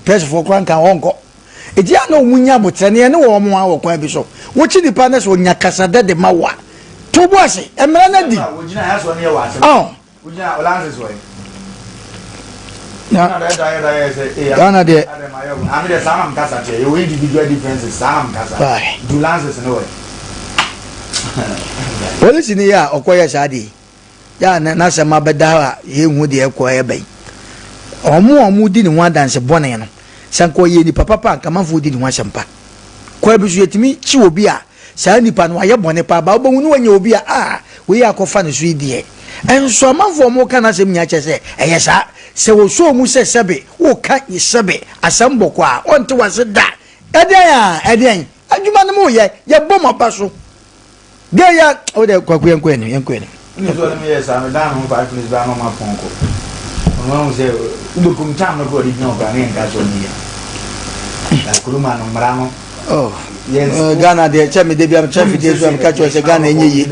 press for kwan kan onko eji ana omunya botane ne wo mo awo kwan bi so wo chi dipa na so nya kasada de mawa to bo ase emra na di wo gina ya so ne wa ase wo gina olanse so na Ghana de I'm the Sam Casa, you individual differences, Sam Casa, do lances no way. Police in here, Okoya Sadi. Ya na sama beda ye hu de ekoya bai. Omo didn't want dance bonne no. Sanko ye ni papa kamanfo didn't want sampa. Kwa bisu yetimi chi obi a saa nipa no aye bonne pa ba obo nu wanya obi a we akofa no so die. Enso amanfo mo kana sem nya chese eyesa se wo so mu se sebe wo ka ni sebe asambo kwa onto wase da eden adwuma no mo ye bom abaso de ya o de kwaku yenkweni ni so le me yes am da no 5 minutes ba no ma fonko ono se ndo kum tam no go di no ba ne nga so ni ya kuruma no mrano yes Ghana de chemi de bia chef de so am ka cho se Ghana enyeyi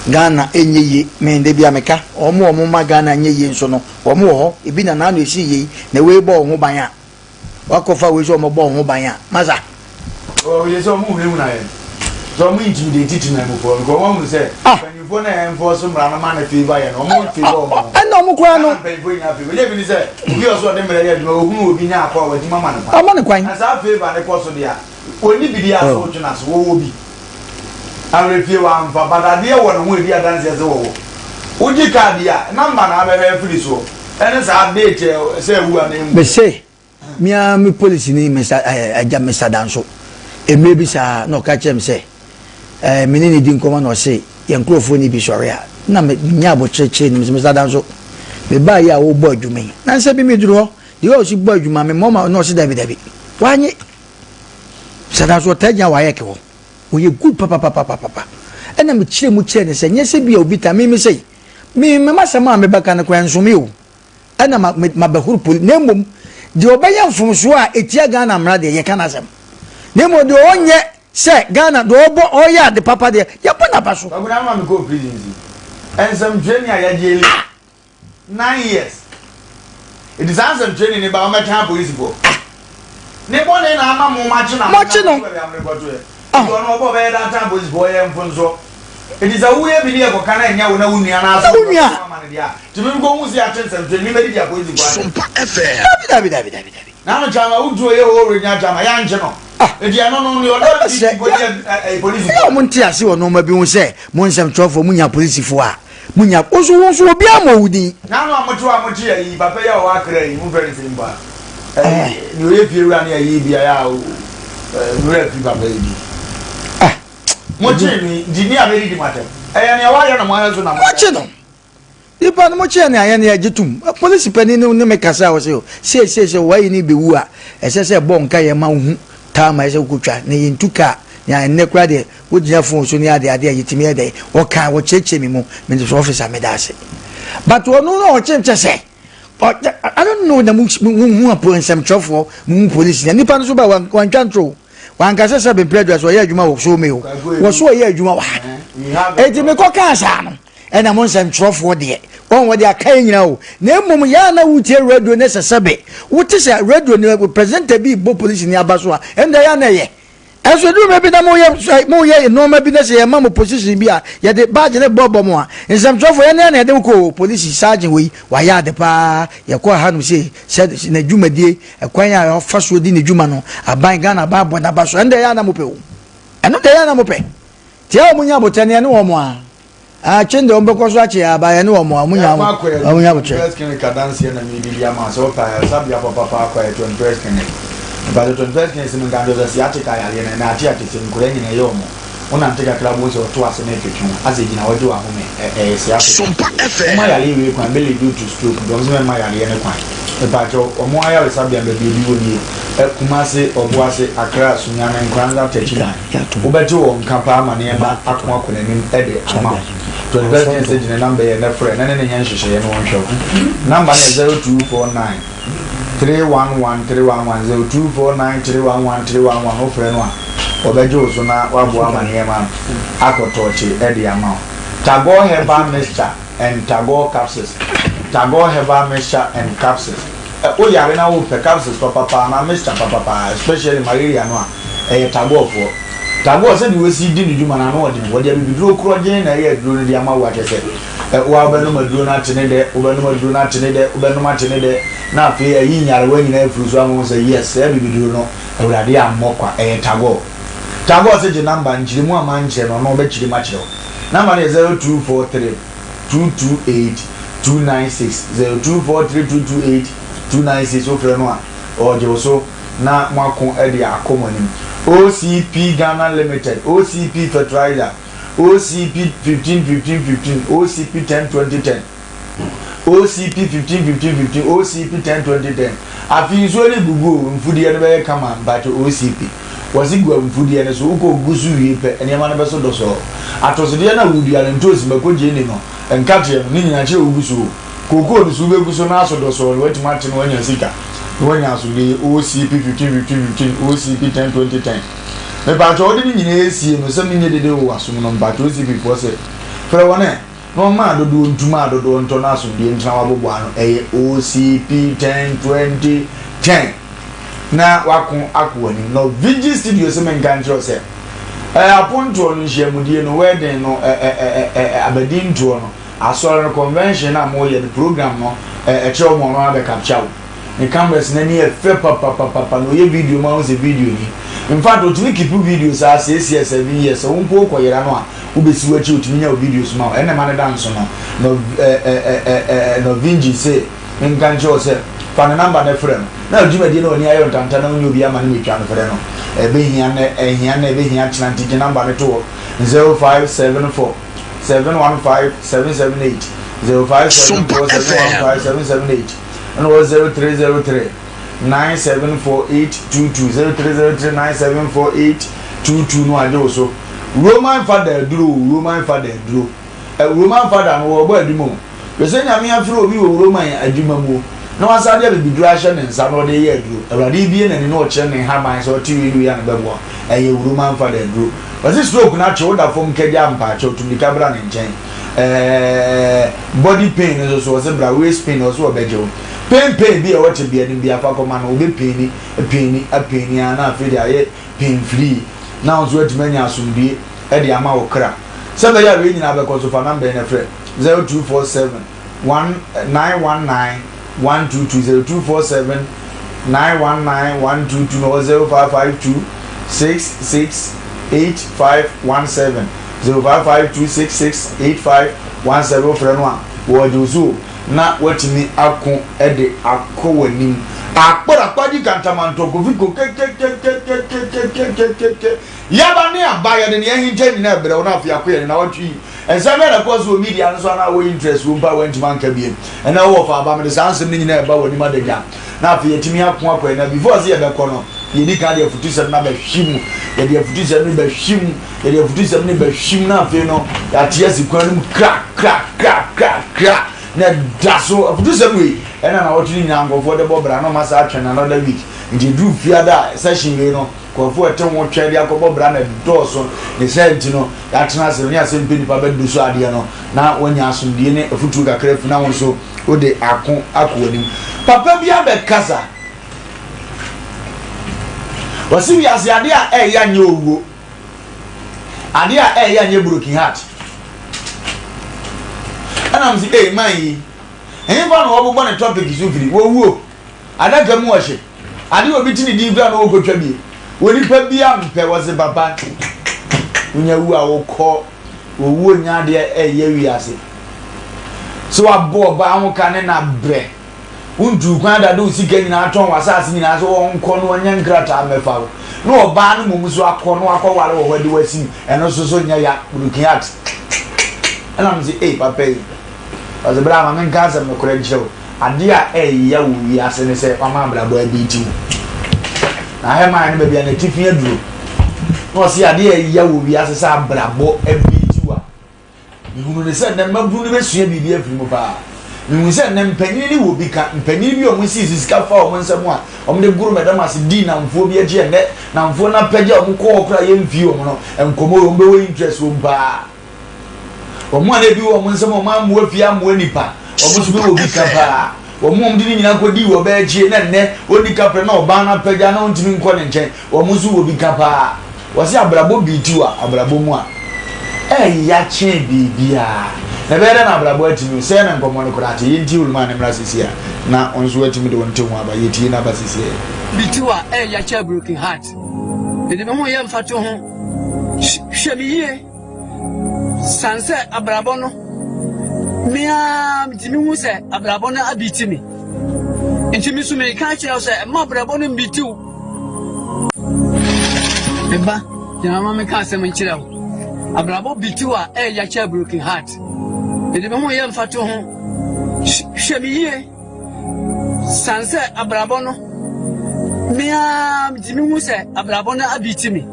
Ghana enyeyi me de bia meka omo ma Ghana enyeyi nso no omo ho ebi na no esi yi na we bo ho ban a wakofa we so mo bo ho ban a maza yes o mu hu na ye so mu intimidate titi na mo for ko won say when you phone na enforce mrano ma na favor ye no mo favor mo no mo kwa no pe nya favor ye bi ni say obi o so de mre ye o hu obi nya akwa wa di mama na kwa amane kwan asa favor ne ko so dia oni bidi aso tuna so wo bi arefie wa mfa badade ye wo no ho edi adanse se wo uji card ya number na be free so ene sa update se wu an em be say mi police ni aja Mr. Danso maybe sa no ka chem say menini di nkoma no say ye nkrofo ni bi sori a na nya bo cheche ni Mr. Danso me ba ya wo bo adwuma na nse bi me duro de o si bo adwuma me mama no si dabi wanye Sadanso taja wa yake wo oye good papa ena me chire mu chire ne se nyese bia obi ta me say me masama me baka na kwa nsome o ena ma bahuru poli nemmom de obaya mfumso a etia Ghana mra de ye kana asem nemmom de onye se Ghana do obo oya de papa de ye bona baso aguna ma me go prison ensem training ya jeli 9 years it is ansem training ni ba o metan police bo ne bone na ama mo machi na no no bo be da tan police boy mfunzo it is a we be there ko kana nya wo na wunia na aso ma ne dia timi go mu si atensem je ni me dia police boy Sompa FM David na no chama udu ye ho re nya chama ya nje no e dia no o do police ya mo ntia se wo no ma bi hu se mo nsem trofo mu nya police fo a mu nya oso obi amawudi na no amoto ya yi papa ya wa akra yi mu very simple ni oye fi ewura ni ayi bia ya o ewura fi baba yi mo che ni di ni abedi di matem ni awa ya na mo ayo so na mo che no ipa no mo che ni aya ni agitum police pani ni me kasa wo se wai ni be wu a se bo nka ye ma hu ta ma se kutwa ni ntuka ya ne kra de wo gina phone so ni ade yitimi ade wo ka wo cheche mi mu me so officer me da se but wo no che se I don't know the mu police some trouble mu police ni pa no so ba wan twantro wan ka se be prejudice so ye adwuma wo so me o wo so ye adwuma wa e di me ko kan sa no e na mo nsem trouble de won wo de akai nyina o na emum ya na wutie radio ne sesebe wuti se radio ne presenter bi bo police ni abaso a enda ya na ye eso du me bi na mo ye no ma bi na se ye ma mo position bi a ye de badge ne bobo mo a nsem trouble ye na de ko police sergeant we wa ya de pa ye ko ha no se na dwumadie e kwan ya faso di ne dwuma no aban Ghana ba bo na baso enda ya na mo pe o eno de ya na mo pe ti a mo nya botane ne wo mo a chende ombe ko so achi aba ye ne wo mo amunya botane first can cadence na mi bi ya ma so pa sabia papa kwa 21st can ba the 21st can sim ngando za siatika ya le na ati ati sim kure nyina yo mo ona nteka club wo so to ase na twetwe ase gina wo de wa home siatika Sompa FM ma ya le we kwa bele do to stroke do so ma ya le ne kwa e ba jo omo aya we sabia be bi wo ni kumase obuase akra sunyana nkranza techina ubeje wo nkampa ama ne ba akoma konanim ede ama 21st can gina number ye na frɛ na ne nya nhyehyɛ ye no wonhwɛ number ne 0249 311 0249 ofre no a obejo so na wabo amane ma akotoche edi ama Tago herbal mixture and Tago capsules o yare na wo pe capsules papa na Mr papa especially malaria no a tagwo for tagwo say we see di djuma na no wo de bibiduro kro gen na ye duro de ama wa kese wa ba no maduro na tene de wo ba no maduro na tene de wo ba no ma tene de na afi yi nyare wa nyina afuru so am say yes e bibiduro no awurade amokwa tagwo say the number njiri mu ama nche no be chiri ma chiro number is 0243 228 296 0243 228 296 ofre no a o je so na mwako e de akomonim OCP Ghana Limited OCP Fertilizer OCP 15 OCP 10 2010 OCP 15 OCP 10 2010 afi so le gugu mfudi e be kama but OCP wasi gwa mfudi e so uko gusu wi pe enema na be so do so atosode na wudi ale ntosi makoje ni no enkate ni nyina che ugusu koko ni so be gusu na so do so wati mate no anya sika wanya so le OCP 15 OCP 10 2010 me ba to odi ni nyina esie no se mi nye dede wo asum no ba to OCP for se fere wona no ma do do ntuma do do nto na so de ntra wa bobo ano OCP 10 2010 na wakon akwani no Vigi Studio se men kan tro se aponto no hyiamudie no wedding no abadin to no asore convention na mo ye the program no kire mo no abe capture ni cameras na ni efe papa no ye video ma o se video ni in fact otumi keep videos as 7 years won po koyera no a wo besi wachi otumi nya videos ma ene ma ne dance no Vigi se men kan tro se fa na number na frame na odwumadi na oni ayo ntanta na onye obi ama na metwa no frame no ebe hia na ebe hia chinanti je number ne to 0574 715 778 0574 715 778 and was 0303 974822 0303 974822 no ade so Roman father duro Roman father no wo ba adimo pese nyame afro obi wo Roman adwuma mu na wasade be bidurashe ne nsa no de ye aduro awrade bie na ne no kire ne haman so ti wi ya na bebo eye Roman father duro wasi stroke na che oda fom kedi ampa che otumika bra ne nchen body pain so was bra waist pain so obejo pain bi e wote bia ni bia fa koma na obe pain na afede aye pain free na onzo etimanya asumdie e de ama okra sebe ya we nyina be ko so fa number na frɛ 0247 1919 122 0247 919 122 no 0552 668517 0552668517 frɛ no a wo juzu na watimi akon ede akɔwanim akpɔrakpadi kantamanto kofiko yaba ne abaya de ne hinje na ebre wo na afia koye na watwi ensame na cause o media no so na wo interest wo mpa wanti man ka biem na wo fa aba me de sansem ne nyina eba woni madagya na afia timi akon akɔ na before say ebe kɔ no ye di ka de afutusem na be hwim ye de afutusem ne be hwim ye de afutusem ne be hwim na afia no ya tia sikwanum crack na daso afutusem we ena na wotuni nyina ngofo de bobra no masa atwe na another week nti du fiada session we no kofo ete wo twa dia ko bobra na doso ne senti no ya tena se ne Asem Mpe Nipa be du so ade no na wonya asomdie ne afutu kakra funa won so o de akonim papa bia be kasa wasi wi ase ade a ya nye owo ade a ya nye broken heart ana mzi man yi enye fa no obo ne topic so firi wo wuo adaka mu ohye ade obi tini di vra no okotwa bi woni pa bia mpe wo se papa unya wu a wo kɔ wo nya de ye wi ase so abo ba ho kane na bre untu kwan da do sika nyina aton wasase nyina so won kɔ no nya nkrata mefa no oba no mum so akɔ no akɔware wo hwade wasi eno so nya ya burukiat ana mzi papa yi was bra ma men kansa me kora nchiro ade a ya wo wi ase ne se mama bra bo abiti na he ma ne ba bia na tifia duro no se ade ya wo wi ase sa bra bo abiti wa ihunu ne se na mabunu be sua bibi afiri mo pa ihunu se na mpanyin ni wo bi ka mpanyin bi o mo sisi sika fa o mo nsam a o mo de guru medam ase di na mfo bi age ne na mfo na pagya o mo ko okra ye mfi o mo no enkomo o mbe wo interest o mba o mo na bi o mo nsam o ma mo afia mo nipa o mo so bi wo bi ka pa mum didn't know what you were bad, and then what the captain or Bana Pegano to me calling chain, or Musu will be capa. Was ya Brabo be two, a Brabomua. Eh, Yache be never than a Brabo to me, Sen and Comonocrati, until man and Rassis here. Now on sweating me the one to one by Yetina Basis here. Be two, Yache broken heart. The Demoyan Fatu Shabby Sansa Abrabono Mia Timu say Abrabona abitimi. Intimisu may catch us a mob Brabon be two. Eba, Yamama Asem Mpe Nipa. Abrabo be two a Yacha broken heart. The Demoyan Fatu Shabby Sansa Abrabono Mia Timu say Abrabona abitimi.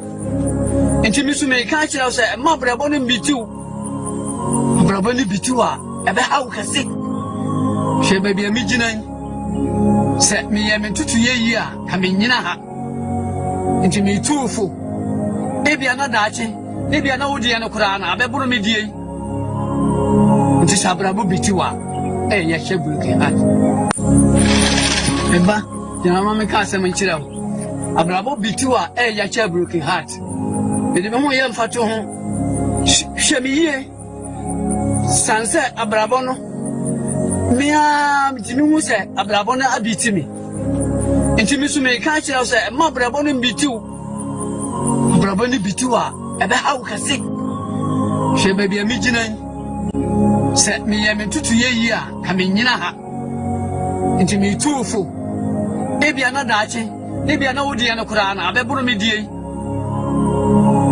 Intimisu may catch us a mob Brabon be two. Braboni bitua ebe how can say she baby a midnight set me am to 2 year coming in ha into me too full maybe another maybe another day and a crown a bebro media it is a brabo bitua eh ya shebuke hat eba Yamama Asem Mpe Nipa. Abrabo bitua eh ya shebuke hat the demo yam fatu ho shemi Sansa Abrabono Mia Timu say Abrabono abitimi. Intimisu may catch us a mob Brabon be two. Braboni bitua ebe how can say she baby a midnight set me am to 2 year coming in ha into me too full maybe another maybe another day and a crown a bebro media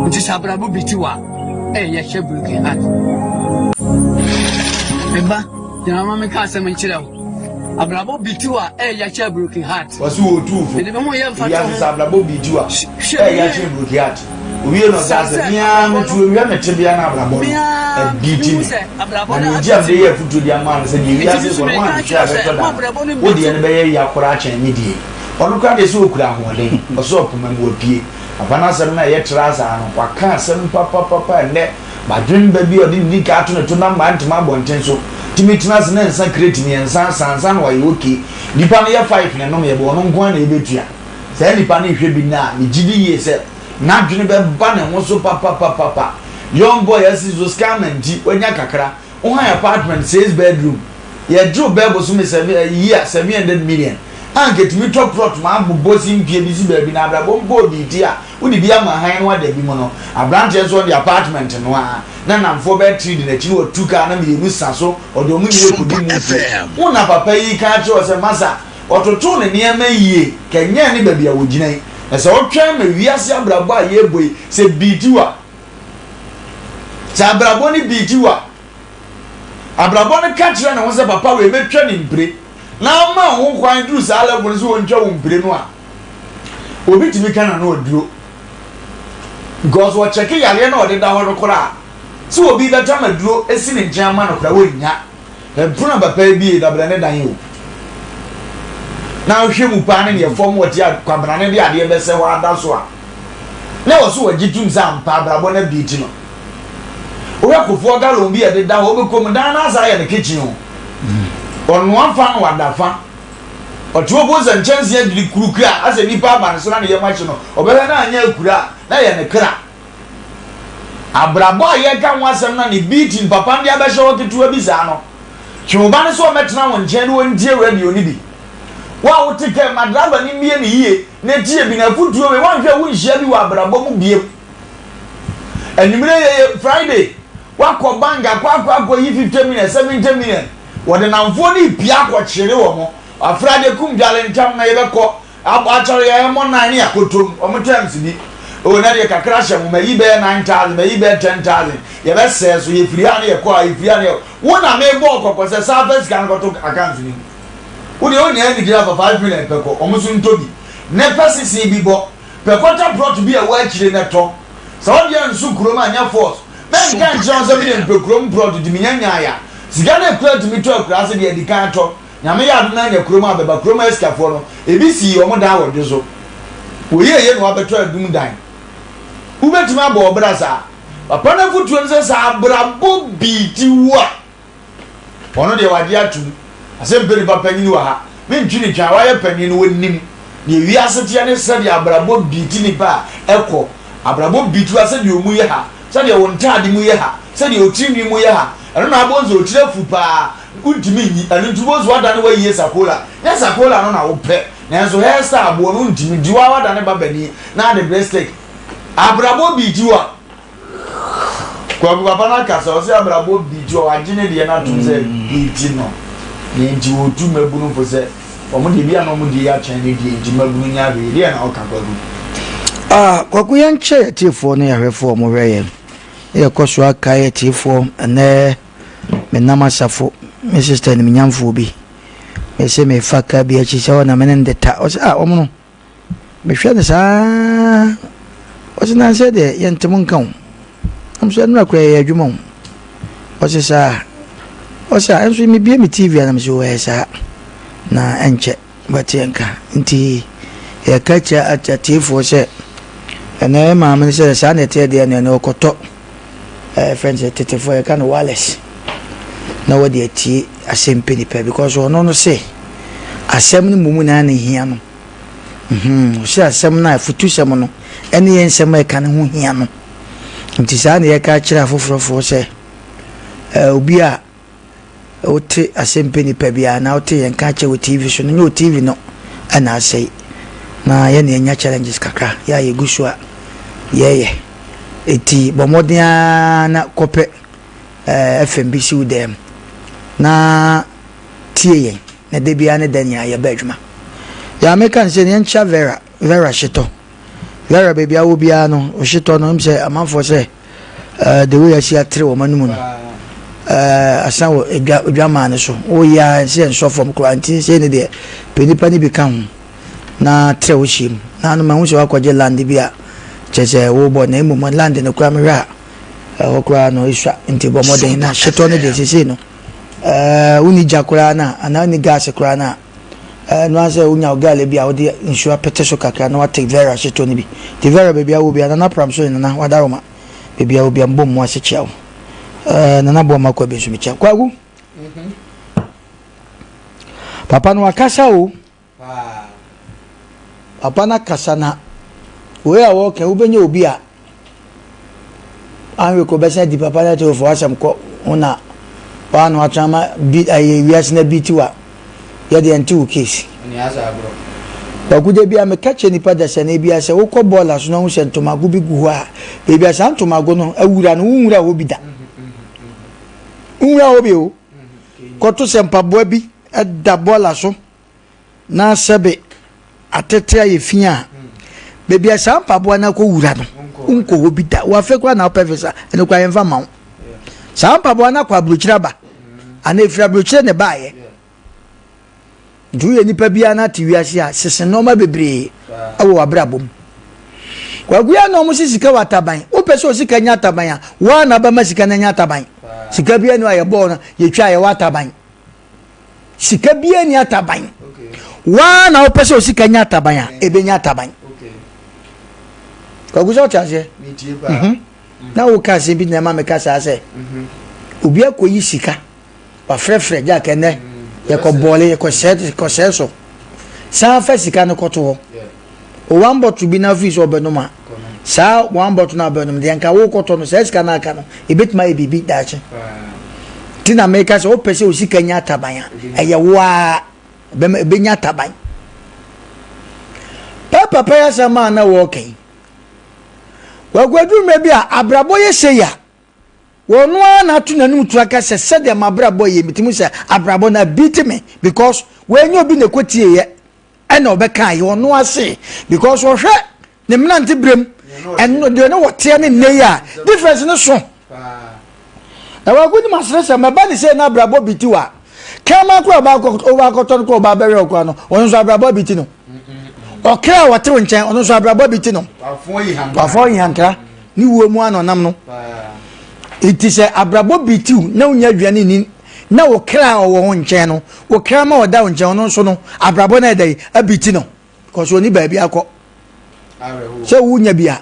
it is a brabo bitua eh ya shebuke hat Eba, Yamama Asem Mpe Nipa. Abrabo bitua Yacha broken heart. Was you too? The Demoyan Fatu Abrabo bitua. Yacha broken heart. We are not as a young to a Tibiana Abrabo. Beating Abrabo. Jam the year to the man said, you have this one. What the enemy Yakoracha and Midi. Or look at the Sukra one day, or soap and would be. Upon us, and I yet Raza and Waka, some papa, and that. My dream baby or didn't cartoon to number and to my bontenso. Timitas and San Cretin and San Wayoki. The Pania 5 and no me born one a betia. Sandy Pani should be now, the GD said. Not Juniper Banner was so papa. Young boy as is was scam and when Yakakra. On my apartment says bedroom. Yet Joe Bebos me 700 million. And get me top plot, my bossing PBC baby Nabra Bombo dear. Would it be a man what they be mono? A branches on the apartment and one. Then I'm 4 bed 3 in a 2 or 2 car and you miss so or the only could be one of a pay catch or a massa or to tune near me ye. Can any baby a would you as all tram we are some braba ye boy say beat you up. Sabraboni beat you up. A brabona catch and was a papa we made training break. Now, man, who quite do salad was one job in Brenois. Obi to me can know do. Because what checking I know the down cora. So be the time I drew a sin in German of the wing. The Brunaba baby that blended than you. Now, she will pan in your form what you had come and the idea best what that's one. Now, so a jitum sam, Pabra Bonnet beating. We have to forget on be at the down overcome down as I in the kitchen. On one fan or that fan, or 2 boys and chance yet the Kruka as a Nipa and son of your machine, or better than your Kura, they and a crack. Abrabo ye can was a money beating Papa the other show to a bizano. Chumban so much now and genuine dear radio nibi. Wow, take care, my driver in me any year, next year been a foot to a 1 year we shall you Abrabo be. And you may Friday, what call banga, quack, 15 minutes, 17 minutes. What an unfunny piako chile a Friday cum jalen tam never call up actually I am on 9 year kutum or maternity. Oh, Nadia crash may bear 9,000, may bear 10,000. Your best says we free any acquire if you are one I may walk because the Southwest can go to a country. Would you only have to give up 5 million per almost in Toby? Never see Bibo. Per quarter brought to be a white in a tongue. So you and Sukroma and your force. Men can't chance a million per chrome brought to Dimiania. Sigana clear to me to a class of the indicator. Yamaya man your chroma, but chroma escafono. ABC or Modawa Jozo. We hear what better doom dine. Who bet my boy Braza? Upon a foot to are Brabo beat you what? One of the idea to Asem Mpe Nipa panyin wa ha me ntwini twa wa ye panyin no nim ne wi asetia ne se de abrabo biti nipa ekọ abrabo bitu ase de omu ye ha se de wontade mu ye ha se de otimi mu ye ha eno na abonzo otirefu pa untimi yi eno ntubozo wada ne wa yi sakola ya sakola no na wo pe nanso hairstyle abo no ntimi diwa wada ne babani na de breastplate abrabo bitu a kwa papa na kasa o se abrabo bitu o agene de na tum se biti no ye nti wo tu mabunu fo se omo de bia no mo de ya chen de nti mabunu nya be de na o ka babu kwaku yanche tifo no yahwefo mo hweye e koso aka ye tifo ene me namasafo me sister ni nyamfo bi me se me faka bi achi se na menen de ta o se omo no me hwe ne sa o se na se de yentemun kan am se na kwa ye adwuma o se sa o se enso mi bia mi TV na me se o sa na enche batienka nti ya kacha atifo se ene ma me se sa na te de na okoto friends tetefo ya kan wireless na wodi ati Asem Mpe Nipa because ono no se asem ni mumu na na hia no o se asem na futu sem no ene yen sem e kan ho hia no nti sa na ya ka kira foforo se obi a ote Asem Mpe Nipa bia na ote yen ka che wo TV so no TV no ana asai na ye na enya challenges kakra ya ye gusua ye eti bomodia na kope FMBC udem na tie yen na de bia ne dania ya badwuma ya meka nse ne ncha vera shito vera baby awo bia no o shito no mse amanfo se the way ya sia tre wo manum no asan wo edwama ne so o ya se enso from quarantine se ne de penipa ni bi kan na tre wo shim na no ma hu se wakwaje land bia chese wo bo na emu land ne kwa mra okwa no iswa nti bo modern na shito ne de sese no uni jakura na ana ni gas kura na no ase unya ogale bia odi insure peteso kakra na take vera shito ni bi the vera baby awo bia na pram so na wadaroma baby awo bia mbom mo ase chiawo na bo makwa bi so mi chia kwagu papa no akasa o papa na kasa na we a wo ke ubenya obi a anwe ko besa di papa na to for asem ko una pa no atama bi aye wiase na bitiwa ya de anti case ni asa agro ba gude bia me kache nipa da se na bia se wo ko bola so na hu se ntomago bi gu ha be bia sa ntomago no awura no wura wo bi da wura wo bi o ko to se mpaboa bi da bola so na sebe atete aye fia baby asa mpaboa na ko wura no unko wo bi da wa fe kwa na opefesa ene kwa yemfa ma sa mpaboa na kwa bruchira ba ana efira bruchira ne ba ye duye nipa bia na ti wiase a sese no ma bebre awo abrabom kwa guya no mo sika wataban wo pese o sika nya taban a wa na ba ma sika na nya taban sika bia no aye bo na ye twa ye wataban sika bia ni ataban wa na wo pese o sika nya taban a ebe nya taban kwa guso chaje mi tie ba na wo ka se bi na ma me ka sa se obi akoyi sika wa frefre ja kene ye ko bole ye ko set ko seso sa fa sika no koto ho o one bottle bi na fish obenoma sa one bottle na obenoma de nka wo koto no sa sika na aka no ebetima e bibi dache tina me ka se o pese o sika nya taban eye wa be nya taban papa ya sama na wo kai wagwadu me bia abrabo ye seya wonu ana tu nanum tu aka se de mabrabo ye mitimu se abrabo na beat me because when you be ne kwatie ye ena obeka ye wonu ase because wo hwe ne mnante brem eno de no wote ne ne ya difference no so na wagwadu masresa maba ni se na abrabo bitiwa kama kwa ba ko ton ko ba bere ko no wonu so abrabo biti no okra watewo nchen ono so abrabo biti no afon yi hankra ni wo mu anonam no iti se abrabo bitiu na unya aduane ni na okra wo nchen no okra ma oda nchen ono so no abrabo na dai abiti no because oni ba bia akọ se wunya bia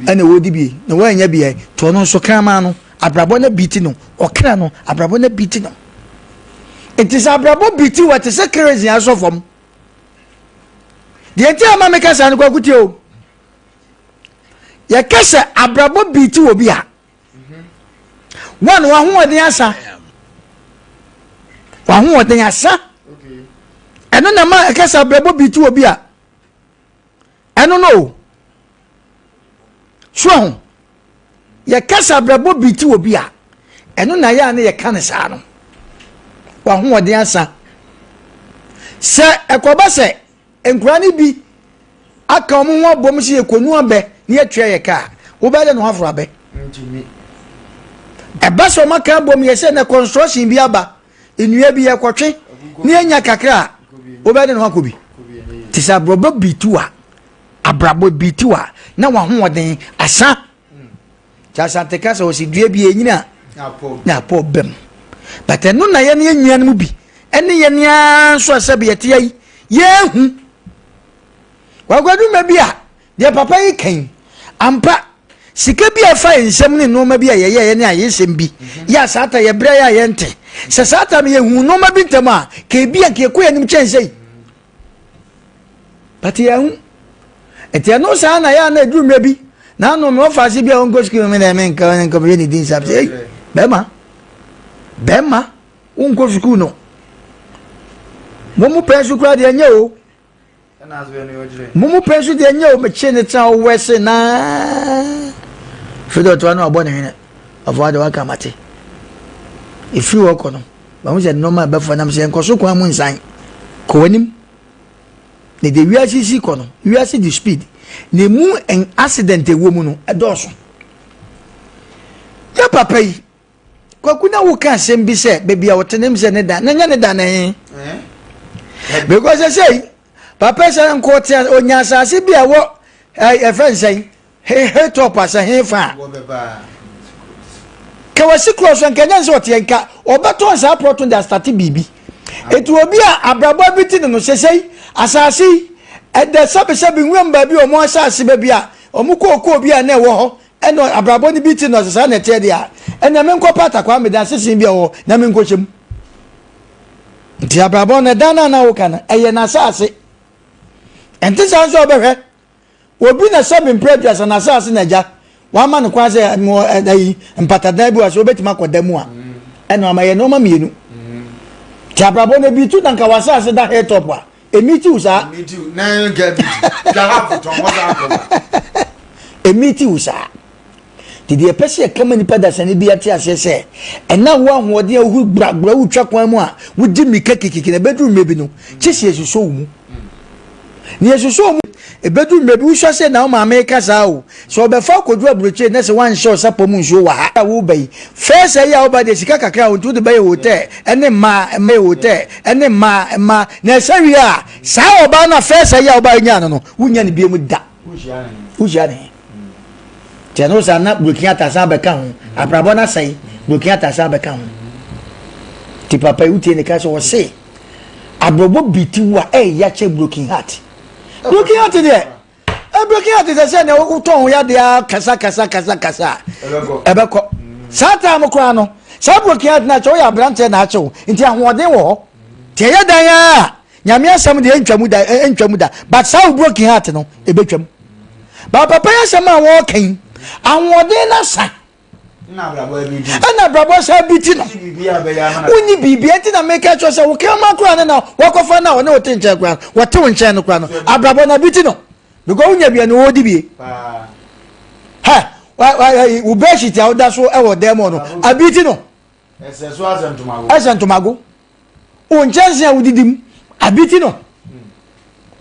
ene wodi bi na wanya bia to no so kra ma no abrabo na biti no okra no abrabo na biti no It is abrabo biti what is a crazy as of them. The entire Mamaka San Quakuto. Yakasa abrabo biti obia. One who the answer. One who the answer. And then a man Casa abrabo biti obia. I don't know. Sure. Yakasa abrabo biti obia. And no Naya ne Yakanasano. One who the answer. Sir, a cobase. And granny be a common one bomsy a conuambe near tray a car. Obey no half rabbe. A bus of Maca bomb ye send a construction biaba in Yabia quatre near Yakakra. Obey no Hakubi. Tis a brabo bitua. A brabo bitua. Now one more than a son. Chasante Casa was in Jabia. Now poor Bem. But I know Nayan Yan Mubi. Any Yan Swasabi. Yeah. Wagwadu mabia de papa yi kan ampa sika bia fa ensem ne no mabia ye ne ayesem bi ya sata ye bra ya yente se sata me hu no mabi ntama ke bia ke ko yanim chensei pati ya hu etia no sa na ya na drum bi na no me ofase bia onko ski me na me nka be ni din sab sei bema onko sku no mo mu pensu kra de anya o Mumu pensu de nyo me chene ta wese na fido to anu abone hene afwa de waka mate ifi woko no ba mu je normal be fo nam se enkoso kwa mu nsan ko wanim ne de wiase si ko no wiase di speed ne mu en accident ewo mu no edoso ya papa yi kwakuna wo ka asem bi se be bia wotenem se ne da na nya ne da na because I say Papa say nko tia onya asase bia wo e friend say he top as he fa ka wasi cross nka nya so tia nka obeto sa proton da start bibi etu obi a abrabo biti no sesei asase e de sabe nwem ba bi o mo asase ba bia o mu ko obi a na ewo ho e no abrabo ni biti no sesa na tie dia e na me nko pata kwa me da sesen bia wo na me nko chem nti abrabo na dana na wo kana eye na asase enti sanso obehwe obi na sabin previous na asase na ja wa ma no kwa se mo dai mpatada bi wa so betima kodamu a eno amaye no ma mienu ti abrabo na bi tu na nka wasase da head top a emiti usa emiti na ga bi ga hafu ton wada ko emiti usa ti de pese kama ni pada sane bi ati asese ena wo ahode ahu bragbra utwa kwan mu a wudi mika kikiki na bedru mebi no chisi esuso mu ni esuso mu ebedu mebi wo hwase na ma America sa o so obefa kodu abroche na se wan show sapo mu nso wa ha wo bai first ya oba de sika kakra o tu de bai hotel ene ma hotel ene ma na sawi a sa oba na first ya oba nya no wunya ne biemu da wuja ne teno sa na blokia ta sa be kan abrabo na sai blokia ta sa be kan ti papa utie ne ka so se abrobo bitiwa ya che broken heart broken heart there broken heart is say na uton ya dia kasa ebeko sata am kra no sa broken heart na cho ya brante na cho nti ahoden wo tie ya dan ya nyame asem de entwamu da but sa broken heart no ebetwam ba papa ya asem a wo kan ahoden na sa na brabo sa biti no unyi bibia ti na make sure say wo kama kra na wakofa na wo na wote nche kra wote nche no kra no abrabo na biti no because unya bia no wodi bie ha wo be shit ya oda so e wo demo no abiti no ese so asentomago unchanse ya udidim abiti no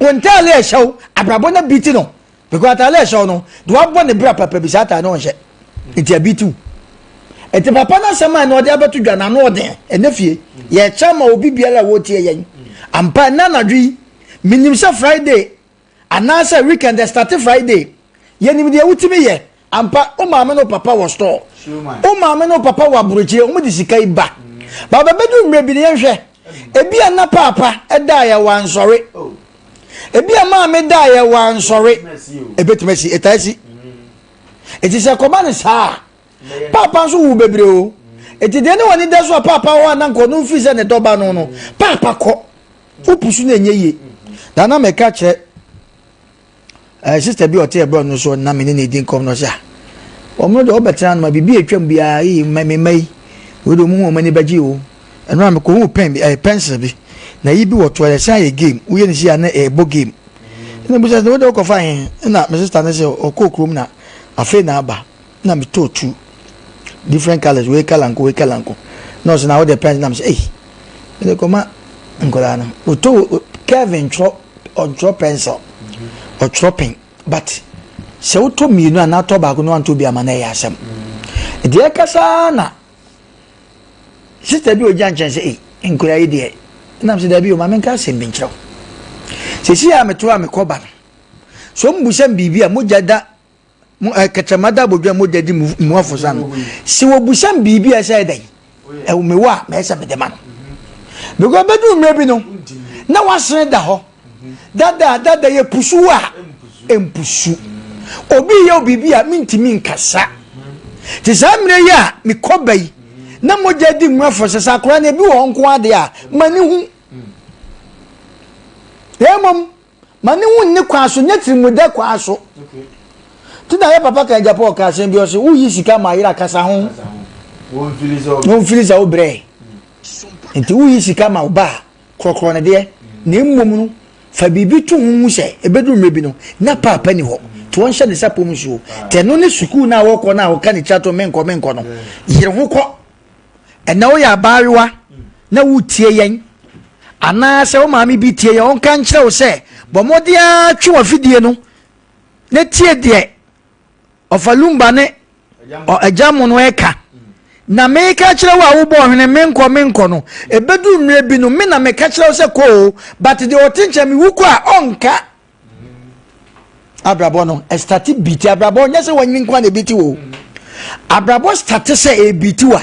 untale e shaw abrabo na biti no because atale e shaw no do abo ne bra papa bi sata no nche nti abitu ete papa na sama na ode abetu dwa na no ode enefie ye chama obi biala wo tie yen ampa na nadwi minim se Friday anasa weekend start Friday yenim de wutimi ye ampa o maame no papa wo store o maame no papa wo abrochie o mu di sika iba baba bedu mrebi ne hwe ebi ana papa eda ya wan sore ebi maame da ya wan sore ebetimasi etasi etise koba ne saa papa so wo bebre o eti de ne woni da so papa wa na nko no fi se ne doba no papa ko opusu na enye ye na me ka che sister bi o te bro no so na me ne din kom no sha o mo do betra no ma bibi atwam bia yi mai we do mu mani baji o eno am ko hu pen pencil bi na yi bi wo to sha ye game wo ye ni sha na bo game na bu sha do ko fine na my sister na say o ko krum na afi na aba na me to two different colors we kalanko no so na wo the pen na say eh ko ma ngola na o to Kevin draw pencil or dropping but se wo to mi no na to ba ko no anto bi ama na ya asem de kasa na sister bi o janchen say ngola yi de na me say da bi o ma men ka asem bi nchiro se si ya me to am ko ba so mbusam bibi a mojada kachamada bodwa mojadi mu afosa no se wo busam bibi a say dai e wo mewa me esa me de man because bedu mrebi no na wasre da ho dada ye pusu a empusu obi ye obibi a mintimi nkasa ti samre ya me kobai na mojadi mu afosa sakora na bi wo nko ade a mani hu emom mani hu ne kwaso nyetiri mu da kwaso tina ye papa ka japo ka sen bi o se wo yi sika ma yira kasa ho won filiza obre enti wo yi sika ma oba krokro ne de na mmom no fa bibi to hu se ebedu mrebi no na papa ni ho to won hye ne sapom so te no ne suku na wo ko na wo ka ne chato menko no yire ho ko ena wo ya baarewa na wo tie yen ana se wo maami bi tie yen on kan kire wo se bomodia twe wa fidie no ne tie de Wofa Lumba ne ejamo no eka na me ka kire wa wo bo hwene menko no ebedu mrebi no me na me ka kire se ko but the otincha mi wuko a onka abrabo no estati biti abrabo nya se wanyin kwa na biti wo abrabo start se e biti wa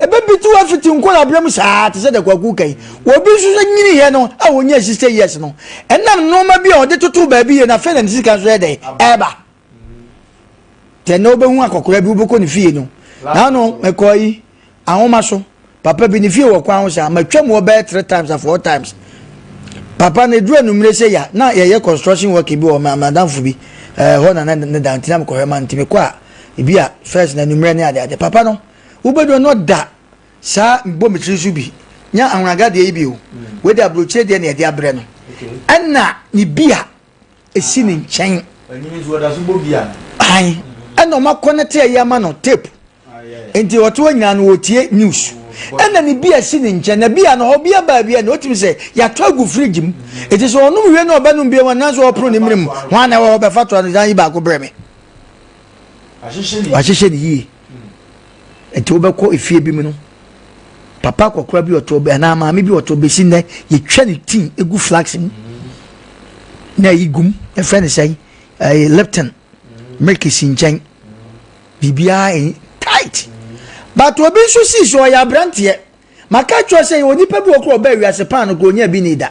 ebe biti wa fiti nko na bram sa te se de kwaku kai obi so se nyini he no a wonya 60 years no enam no ma bi o de tutu ba bi ye na fe na sika so de eba te no be hu akokora bi uboko ni fie no na no mekoyi ahoma so papa bi ni fie wo kwa ho sha matwam wo be 3 times or 4 times papa na duru anumre se ya na ye construction work bi o madam fu bi ho na da ntinam ko hema ntime kwa bi a first na anumre ne ade papa no ubedo no da sa mbo metri su bi nya anwaga de yi bi o we da broche de na de abre no ana ni bia esi ni nchen anyi zo da so bo bia ai ana ma connect ya ma no tape enti woto nya no wotie news ana ni bia esi ni nchen na bia no bia ba bia no otimi se ya to agu fridge mu eti so onum we no obanum bia wa na so opro ni mirim ho na we obefa to no yi ba ko breme ahihye ni yi enti obekọ efie bi mu no papa kokora bi oto be na maami bi oto be sinne ye twa ne tin egu flax mu na yigum e friend say Lipton milk sinchen bibia tight but obi so si so ya brantie maka cho say onipa bi okro ba wiase pan ko nya bi ni da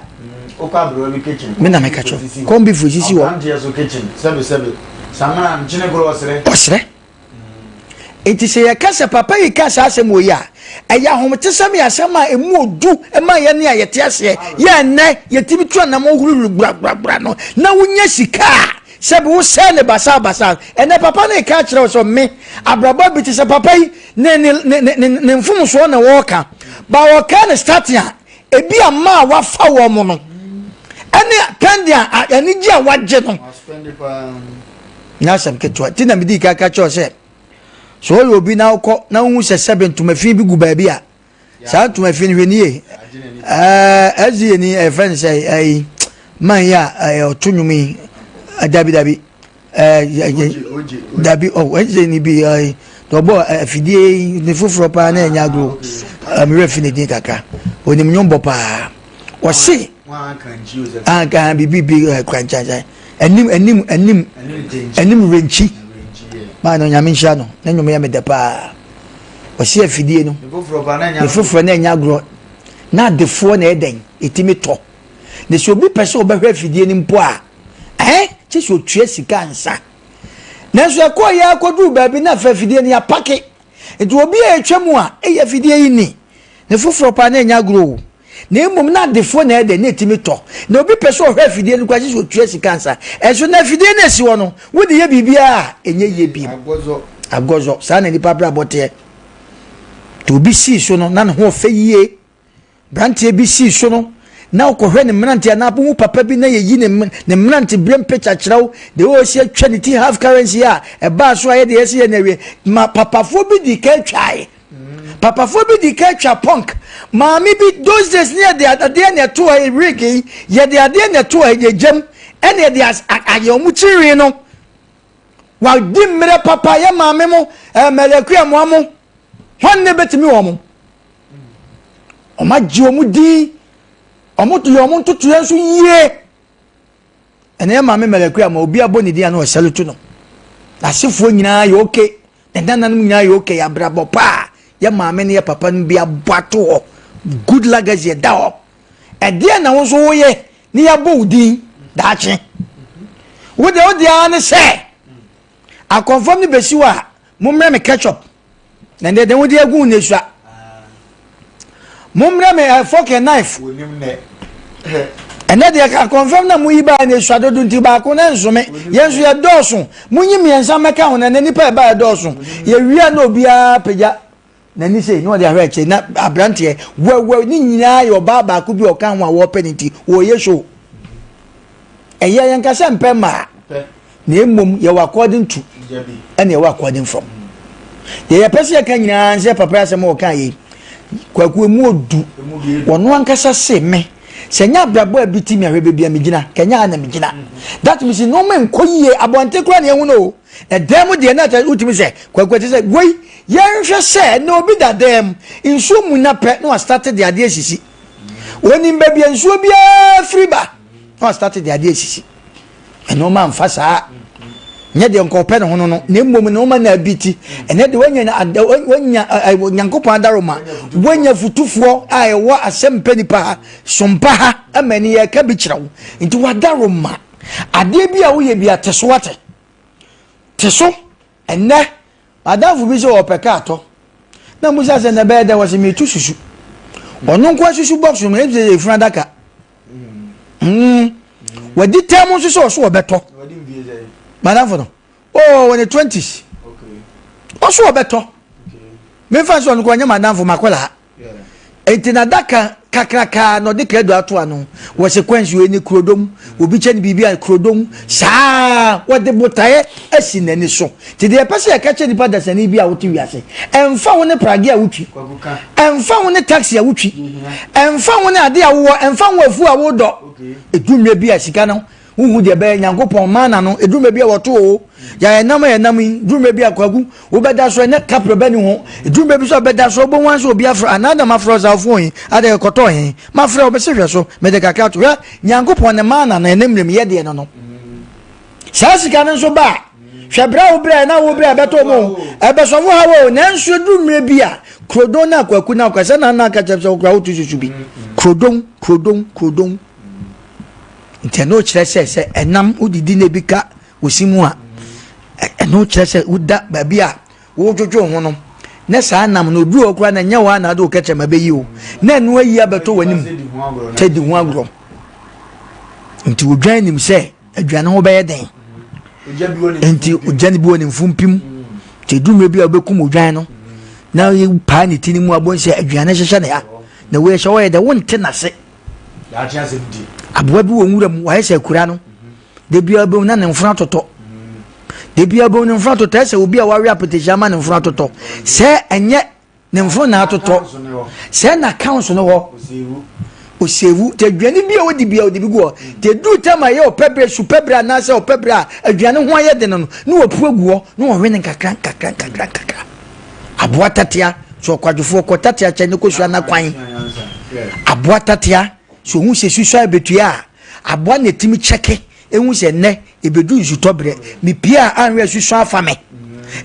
o ka bro bi kitchen me na meka cho kom bi fu sisi wo kitchen sebe samana mchine grocery osre enti se ya kasa papa yi kasa asem wo ya eya homtesam ya asema emu odu ema ye ne ayete ase ya ne yetimi twa na mo huru bra no na wunya sika sebe wo se ne basa ene papa ne ka kire so me abraba bi te se papa yi ne mfum so na wo ka ba wo ka ne start ya ebi ama wa fa wo mo no ene kandia ani ji a waje no na sam ketwa tina midi ka cho se so yo bi na uko na hu se 7 to mafi bi gu ba bi a sa to mafi ni hwenie azie ni friend say ai man ya otunumi dabi dabi oh azie ni bi ai to bo afidie ni fufuro pa na nya gro mi refi ni din kaka onim nyombo pa o se kan bi kwancha enim renchi ma no nyame hia no na nyome ya medepa o se afidie no ne fufuro na nya gro na defo na eden etimi to ne so bi pese obehwe afidie ni mpo a che so tue sika nsa na so ko ya kodu ba bi na afidie ni apake nti obi a etwam a eye fidie yi ni ne foforo pa na nya grow na emom na defo na ede na etimi to na obi pese ohwe fidie no kwaji so tue sikansa enso na fidie na esi wo no wo de ye bibia enye ye bi agozo sa na nipa bra bote to bi si so no na ne ho fe yie brantie bi si so no na okohwe ne mnante na abu papa bi na yeyi ne mnante brem picture kyerɛw de o sie twa ne ti half currency a e ba so aye de yesi ye na we ma papa fo bi di ka twae papa fo bi di ka twa punk ma mi bi those days near the ade na to a rigi ye de ade na to a jam ene de aye omu chiri no wa di mre papa ye ma me mo meleku amu amu honne betimi wo mo o ma ji omu di omoto yo omonto to enso yie ene ya mame meleku ama obi aboni dia na o salutu no asefo nyina ya oke ndananum nyina ya oke ya brabo pa ya mame ne ya papa no bi abato good legacy ya da e dia na wo so wo ye ni ya bo udin da che wo de ane se a confirm ni besiwa mumre me ketchup na de wo de agu ne sua mumre me fork and knife ene de ka confirm na mu iba na eswado du nti ba ko na nsome yenso ye doso munyi miensa meka ho na nipa e ba doso ye wia na obia pagya na ni sei no de ahwe che na abrante we ni nyina yo ba ku bi o kan ho a wo penity wo ye show eye yen ka se mpe ma na emom ye wa according to ene ye wa according from ye pese ye kan nyina nse papa asem o kan ye kwaku emu odu wono ankasa se me senya brabo abiti mi ahwe bebia megina kenya na megina that means no men koyie abonte kura ne hu no e dem de na utimi se kwakwati se wei yenhwe se na obi da dem insu mu na pe no start de ade asisi oni mbebia insu bia friba no start de ade asisi eno ma mfasa nye de nkope no hono no na mmom no ma na abiti ene de wanya nyankopon adaroma wanya futufuo a ewo Asem Mpe Nipa Sompa ha amani ye ka bi kyerɛw nti wadaroma ade bi a wo ye bi ateso wate teso ene adafu bi se opeka ato na musa se na be de wo se me tu susu ono nko susu box me e funa daka wadi temo susu so obeto madam for no when the 20s okay oso obeto okay me fa so nko anya madam for makola entina daka kakraka no de kredo ato ano wo sequence we ni krodom obi che ni bibia krodom saa wo de botaye asi nani so ti de pese ya ka che nipa da sani bia wo ti wiase emfa wo ne prage a wutwi emfa wo ne taxi a wutwi emfa wo ne ade a wo emfa wo afu a wo do edumwe bia sika no hu de be nyankopon mana no edume bia woto o ya enam edume bia kwagu wo beda so ne kapro be ni ho edume bi so beda so bo wan so obi afro anada mafro za fo yin ade koto yin mafro obese hwe so me de kaka to ya nyankopon ne mana na enemrem ye de no sa sika no so ba hwe bra wo bra na wo bra beto mo ebe so wo ha wo na nso edume bia krodon na kwaku na kwase na aka chepse wo kra wo tu susu bi krodon nti no kire se enam udidi na bika osimu a no kire se uda babi a wo dwodwo ho no na sa nam no obi okura na nya wa na do keche mabeyi o na enu ayi abeto wanim tedi ho agro nti odwan nim se adwane ho beye den nti odwane bi woni mfumpim te dumre bi obekum odwan no na yi pa ni tinimu abon se adwane hyehye na ya na we hye wo ye de wonte na se ya tia se di abwa bi wo nwuram wa hye kura no de bia be na ne mfra toto de bia be ne mfra toto se obi a wa wi apetition ma ne mfra toto se enye ne mfro na toto se na council no ho osevu te dwane bia wodi bia odi bi go te du tema ye opebre superbra na se opebra adwane ho aye de no no opu aguo no wo hwene kakran abwa tatia so kwadwofo ko tatia che ne ko sua na kwan abwa tatia so hu se susua betua abwa na timi cheke ehu se ne ebedu nsutobre mi pia anwe susua afame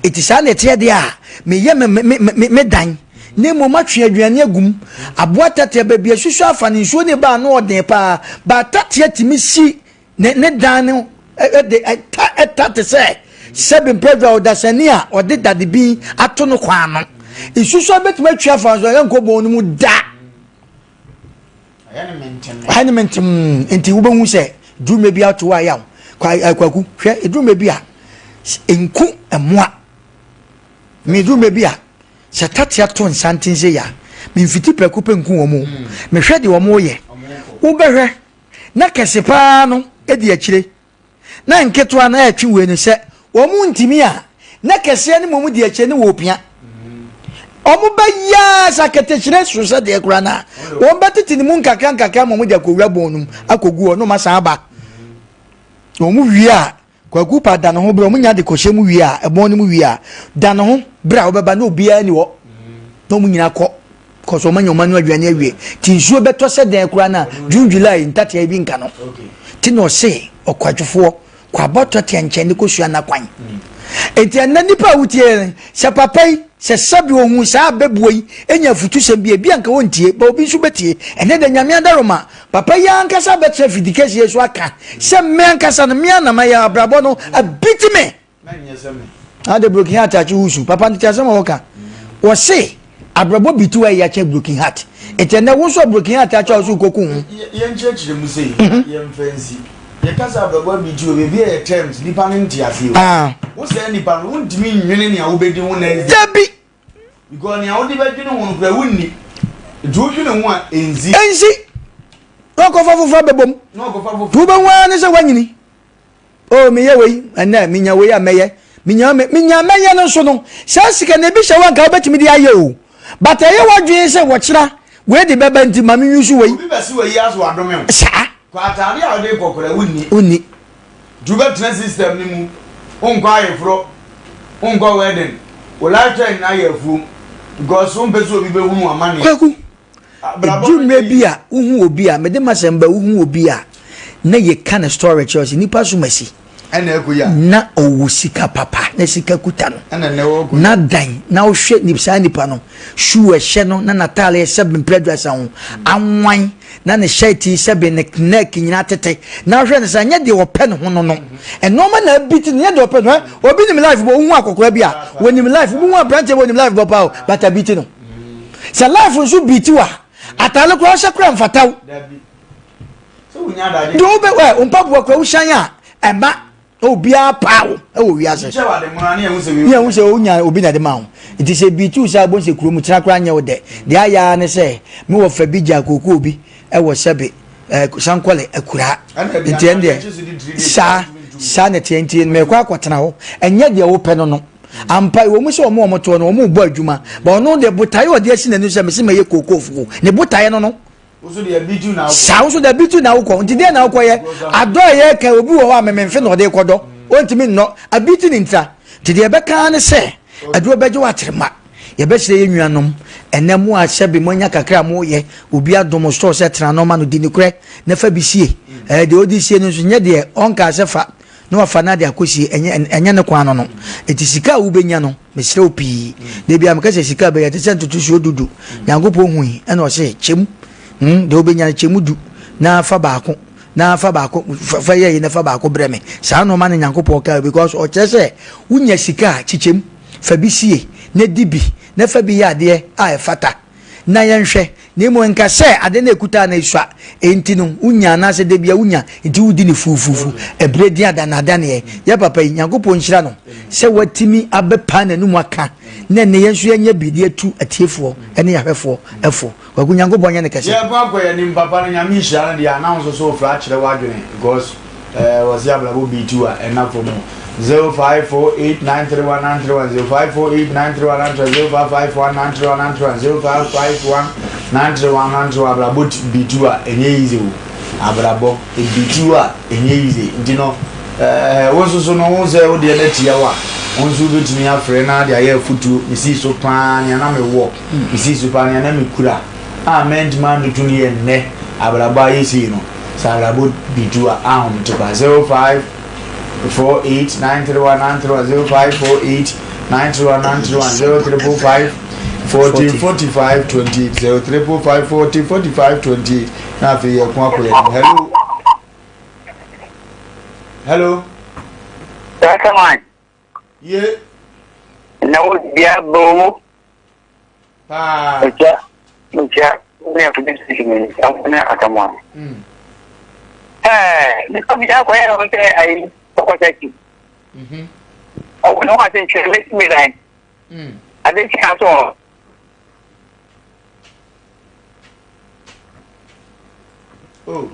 etisa na tie de a me ye me dan ne mo matwe aduane agum abwa tatia bebia susua afane nsuo ne ba na oden pa ba tatia timi si ne dan no tate se seven pedro odasania ode dade bi ato no kwa no isusu abetuma twa fa so yanko bo no mu da ayane mentem enti wo behu se dume bi ato wa yaw kwaku hwe dume bi a enku emoa me dume bi a se tatia to nsanten se ya me mfiti preku penku wo mu me hwe de wo mu ye wo behwe na kese pa no edi akire na nketo na atwi we ni se wo mu ntimi a na kese ne mu di akire ne wo pia omu ba ya sakete chire susa de kura na wo betiti ni mu nkaka mu de akowura bonum akogu ono masa aba omu wi a kwagu pa da no ho bra omu nya de kohye mu wi a ebon ni mu wi a da no ho bra obeba na obi ani wo no mu nyina ko koso manyo manu aduane awie ti nsuo beto se de kura na June July ntata bi nka no ti no se okwadwofo kwa boto te nkyene ko sua na kwan enti anna nipa wutie se papai se sabi ohun sa bebuoi enya futu se bi anka wontie ba obi nso betie ene da nyame adaroma papa ya anka sa betre fidikesi yeso aka se me anka sa no me anama ya abrabo no abitime na nyese me ade broken heart achi husu papa nti asema woka wo se abrabo bitu wa ya che broken heart enti na wo so broken heart achi osu koku hu ye nchechire mu sei ye mfansi ye kasa abrabo bitu obi e terms nipa ne nti ase wo se nipa no ntimi nwene ne a wo bedi wo na dabi because ni awodi be dwene ho kra wunni du dwene ho a enzi no ko fafufa bebom no ko fafufa tu be wa ne se wanyini o me ye wei ana minya wei ameye minya meye no so no sa sika na bi hye wanka obetimi di aye o but aye wadwen se wo kira we de beba nti mame yusu wei bi besi wei aso adome ho sa kwa atari a ode kokora wunni du be trend system ni mu onkwa ayefro onkwa wedding o lifetime na ayefu because on beso obi be hu amane kwaku jume bia uhu obi a mede masemba uhu obi a na ye kana storage house nipa so masi ena ekuya na owusika papa na sika kuta no ena ne wo na dan na wo hwe nipsa nipa no shoe hye no na natale sebe mpredwasa ho anwan na ne shirti sebe neck nyina tete na hwe ne sanya de open ho no no enoma na biti ne de open ho obi nim life bo hu akokora bia wonim life bo hu branch wonim life bo pa but abiti no sa life nso biti wa atale ko hye mfataw so unya dade do be we mpapo kwa ushan a ema obia pawo e wo wiase che wa de munani ehun se wi ehun se onya obi na de ma ho it is a bitu sa bon se kuro mu tira kra nya wo de aya ne se me wo fa bija kokoko obi e wo sebe sankole akura nti ende sa ne tienti me kwa kwatena ho enye de wo pe no no ampa wo mu se omo to no omo bo adwuma ba ono de botaye ode asi nanu se me se me ye kokofu ne botaye no no uso de bitu na uso de bitu na wo nti de na wo ye ado ye ka obi wo wa mememfe no de kodo ontimi no abitu ni ntra nti de be kan ne se ado beje wa trema ye be sire ye nuanom enemu a hye be monya kakra mo ye obi adom store se tra no ma no di ni kure na fa bisie de odi sie no so nye de onka se fa no afa na de akosi enye ne kwan no etisika wo benya no mesire opi de bia meka se sika be ye te se ntutu so dudu nyangopo hui ena o se chem de obenya chemudu na fa baako fa ye na fa baako breme sa no ma ne nyankopɔ ka because o chese unya sika chichem fa bisie na dibi na fa bi yade a efata na yenhwe na mo nka se ade na ekuta na isua enti no unya na se de bia unya enti udi ni fufufu ebredi ada na ada ne ya papa nyankopɔ nhyira no se watimi abepa na nu aka na ne yensu enya bidi atu atiefo ene yahwefo efo wagu nyankopɔ nya ne kase ya pa ko ya ni papa na nyame hyira no dia na so fra kyerɛ wadwene because was ya blabo b2 a ena for mo 0548931931 0548931931 abrabo b2 a enye easy o abrabo b2 a enye easy ndino wonso so no won se wo de na tia wa wonso betumi afre na de aye futu misi so pan ya na me wo misi so pan ya na me kura amen man to ni enne abrabo ayesi no sa abrabo b2 a ahom to 0548931931 na fe ye kwa hello Come on. Yeah. No, yeah, boom. Pa. Oja. Ne afudin sisi amuna akamwa. Ne kabi ya kwa ya wote ai kwa saki. O no wa se chele mi dai. Ade chi aso. Oh.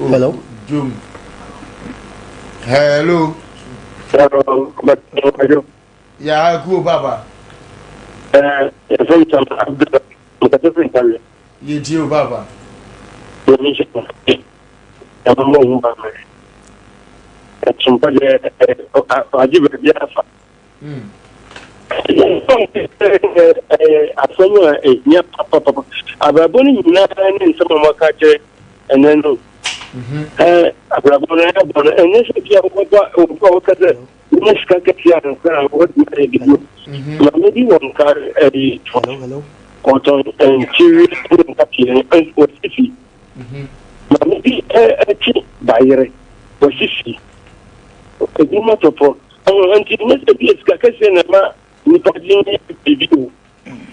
Hello. Jum. Hello. Hello. Ya ku baba. Sompa Abdul Mukatafin Ye baba. Sompa Ajibe Biafa. Asanya nya papa ababoni na ni nsema makache eneno ababoni na bono enese bia ko kaze ni skaka tia na what my video maybe one car Hello. Koton and chiri kapie osisi maybe chi bayre osisi eduma topo anti nese bia skaka na ma ni padi video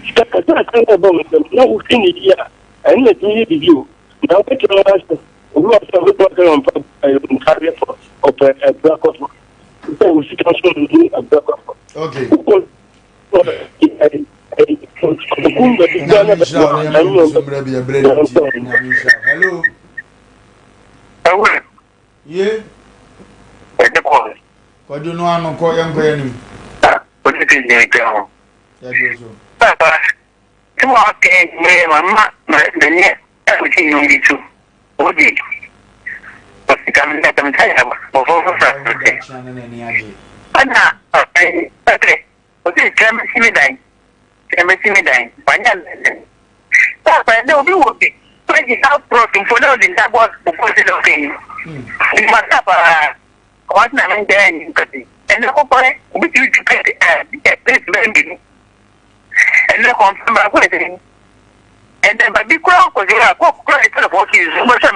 skaka ta ba mo na ukini dia ene ni video na ko to last o wa sa ko to on pa carry for open black off so we see can do a black off Okay. Hello. Yeah. Ko do no anu ko yan ko yanim. Ya do so. Papa. Tu wa ke me mama na ne e ti no bi tu. O di. Pasi kan na tam sai ba. Bo sa. Ana. Patre. O di chama si me dai. Panya. Papa no bi wo bi. Pagi na pro tu fo no di da bo ko se do tin. Ni ma pa. What na men den kati. And the corporate, which you get this lending. And the consumer wedding. And then by big crowd, because you are quite a what is much a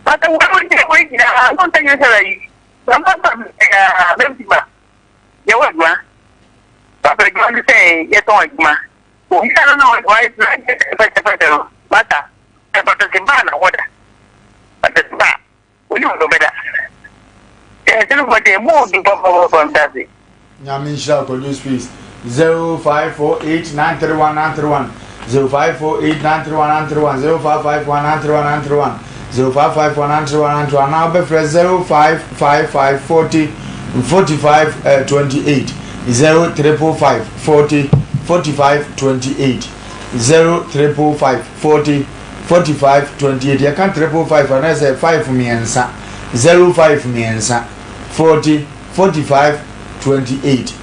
but I won't get away. I don't think you say, I'm not you what, Papa, you want to say, yes, on ma. We don't know why it's like a matter. But the Zimbabwe water. But the Zimbabwe. We don't know better. Yamin shall produce peace 0548931931 0548931931 0551931931 0551931931 now be fresh 055540 4528 0355 40 45 28 0355 40 45 28 you can't 555 and I say 5 miensa 05 miensa 40 45 28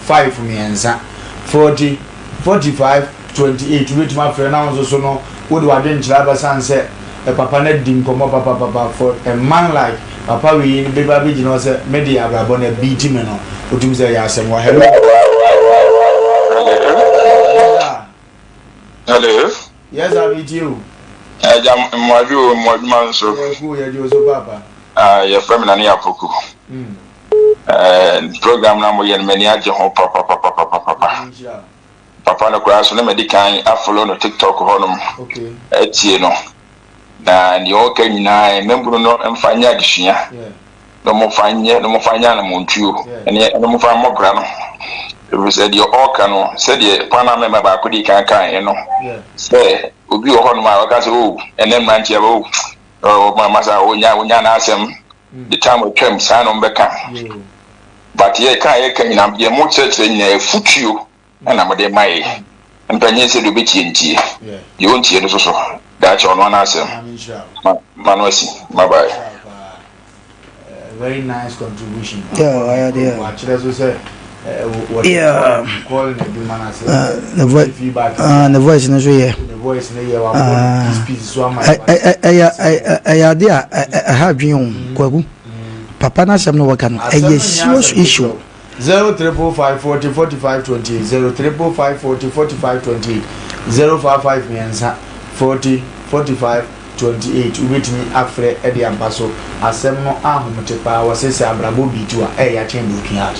05 miensa 40 45 28 with my friend now so no would what didn't san say a papa net dim come papa for a man like papa we in baby you know say media ababona beat me no otum say ya asem wa hello hello yes I meet you jam mo man so who you so papa your friend na ya poku program na mo yen mani age ho papa na kwa so na medican afolo no TikTok ho no okay etie no na ni o ka nyina membru no mfanya adisua no mo fanya na mo ntuo ene no mo fa mo bra no we said your okano said ye pana me ba ko di kan no say obi o ho no ma o ka so ene man tie ba o mama sa onya na asem the time we came sign on beka but ye kan na ye mo church na futuo na mo de mai mpanye se do be tientie ye won tie no so da cha ono na asem manwasi bye bye very nice contribution Yeah. Watch so say Yeah. Calling the man say The voice. feedback The voice no so yeah. the voice na here wa this piece so am I have been kwagu. Papa na sam no waka no. Serious issue. 035540 4528 035540 4528 055 miensa 40 45 28 ubetimi afre e de ambaso asem no ahomte pa wasese abrabo bitu a e ya chen bukiat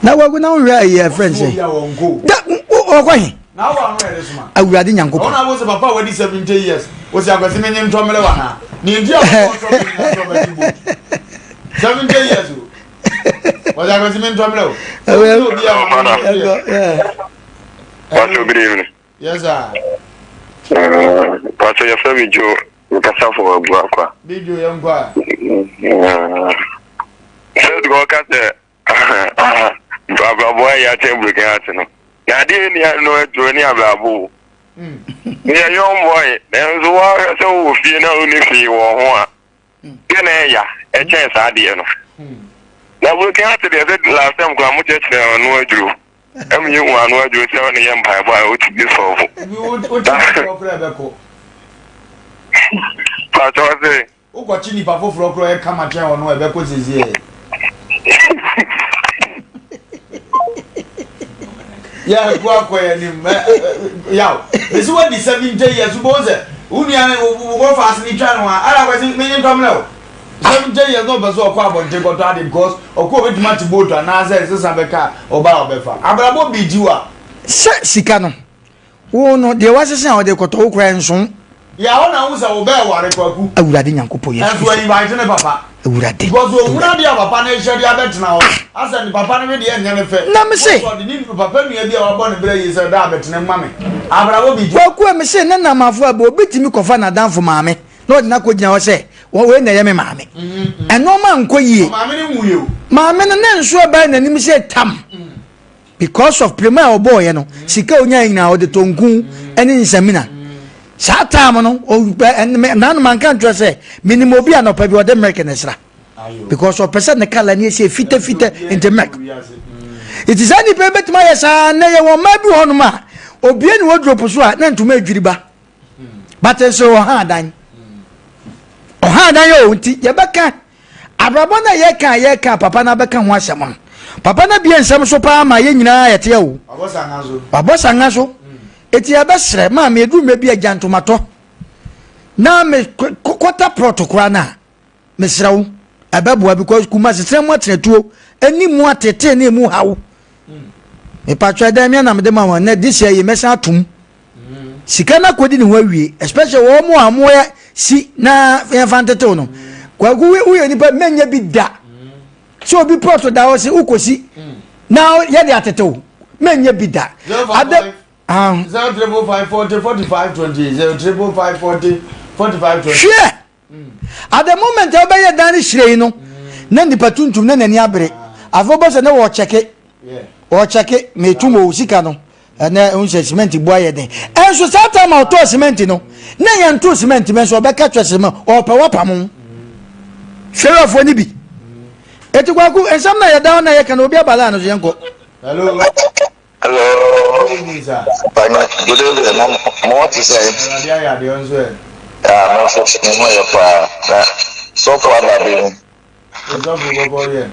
na wagu na onwe ayi friend say da o kwa hin na wa no ere suma awurade nyankopɔ ona wo se papa wadi 70 years wo se akwasi menye ntomele wa na ni ndi a ko so bi 70 years wo se akwasi menye ntomele o obi a Pastor, good evening. Yes, sir. Pastor, your family Joe, you can suffer for a black. Video young boy. So to go cut the boy, I tell you, Gatino. I didn't know it to any other. Yeah, young boy, there's a war so you know if you are one. Can a chance idea. Now we can't say that last time I'm just no drew. I mean, you want to do 7 empire by which is so. Pastor, say, who got chini before for come at on where Becos is here. Yeah, yeah, this is what the 7 years suppose it. Union will fast in each other. I was in many come low. 7 years no but so kwabon take got because or ko bit much boat and answer is Sabeka or Baobefa. Abrabo be Jua. Sika no. Wo no de wasese a de koto kra nson. Ya ona wo se wo be ware kwaku. Awurade nyankopɔ Yesu. And so invite ne papa. Awurade. Because wo na dia papa na ehwe dia betena ho. Asa ni papa ne de enye ne fe. Na me se. So ni papa nua bia wa bɔ ne bra yi se da betena mame. Abrabo be Jua. Kwaku me se na namafo abo obetimi kofa na danfo maame. No de na ko gina wo se. We na ye me maame. Eno ma nko yie. Maame ni muye o. Maame no na nso ba na nim se tam. Because of premier oboy no. Sika onya ina o de tonku eni nsamina. Sa tam no na no man kan tro se minimum bi anopa bi o de American esra. Because of person the color ni se fite into Mac. It is any pay bet my sa na ye won ma bi hono ma. Obi eni wodrop so a na ntoma adwiri ba. But so ha dan. Oha dan yo nti ye beka abrabo na ye ka papa na beka ho asem papa na bia nsem so pa ma ye nyina ye te o abosa ngaso eti ya besre ma me edu me bia jantomato na me kwata protocol na me srawo ababua because kuma sesem atretuo ani mu atete na emu hawo me patwa da me na me de ma won na this year ye mesa atum sika na kodi ni ho awie especially wo mu amoye si na enfantete no kwagu we nipa menye bi da so bi proto da o si ukosi now ye de atete o menye bi da ade 035404520 035404520 sure at the moment e be ye dan hire no na nipa tuntum na nani abere afo se na wo cheke me tumo sika no na unse cement bo aye den enso sata ma to cement no na ye nto cement men so be ka twa cement o pe wapam ferofo ni bi etikwaku ensam na ye down na ye kan obi abala no so yenko hello Nisa Bana, good evening. What to say? ya de onso e No, so mo ye pa. So far that been. so go go here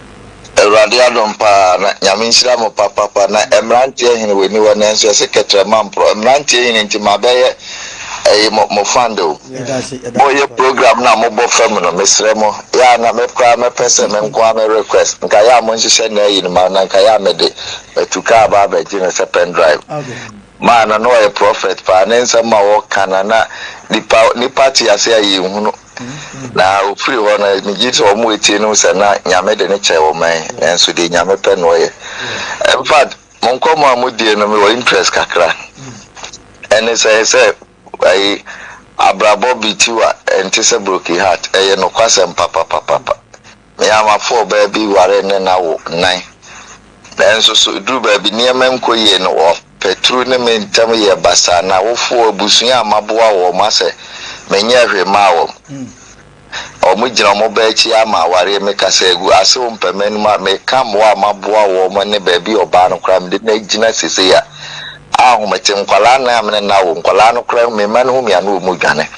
Awurade adompa na nyame nsira mo papa na emrantie hene weni wona nso sekretary mampro emrantie hene ntima beye mo fando boye program na mo bo fam no mesre mo ya na me kwa me pese me nkwa me request nka ya mo nhihye na yi ma na nka ya me de etuka ba ba gina se pen drive man na no a prophet pa na nsem ma wo kana na ni party ase ayi hunu na ofiri ho na mi giti o mu etie no se na nyame de ne che wo man enso de nyame pe no ye in fact mon ko mo amudie no me wo interest kakra ene say ai abrabo bitiwa ente se broken heart eye no kwasem papa me ama for baby ware ne na wo nan enso so du baby niam nkoye no wo petru ne mentam ye basa na wo fo abusun amaboa wo mase menye hwe ma wo omu gina mo ba chi ama ware me kasa egu ase wo mpamani ma me kam wo amaboa wo mo ne baby oba no kram de na gina sese ya ahumete nkwala na amene na wo nkwala no kram me man hu mia no mu dwane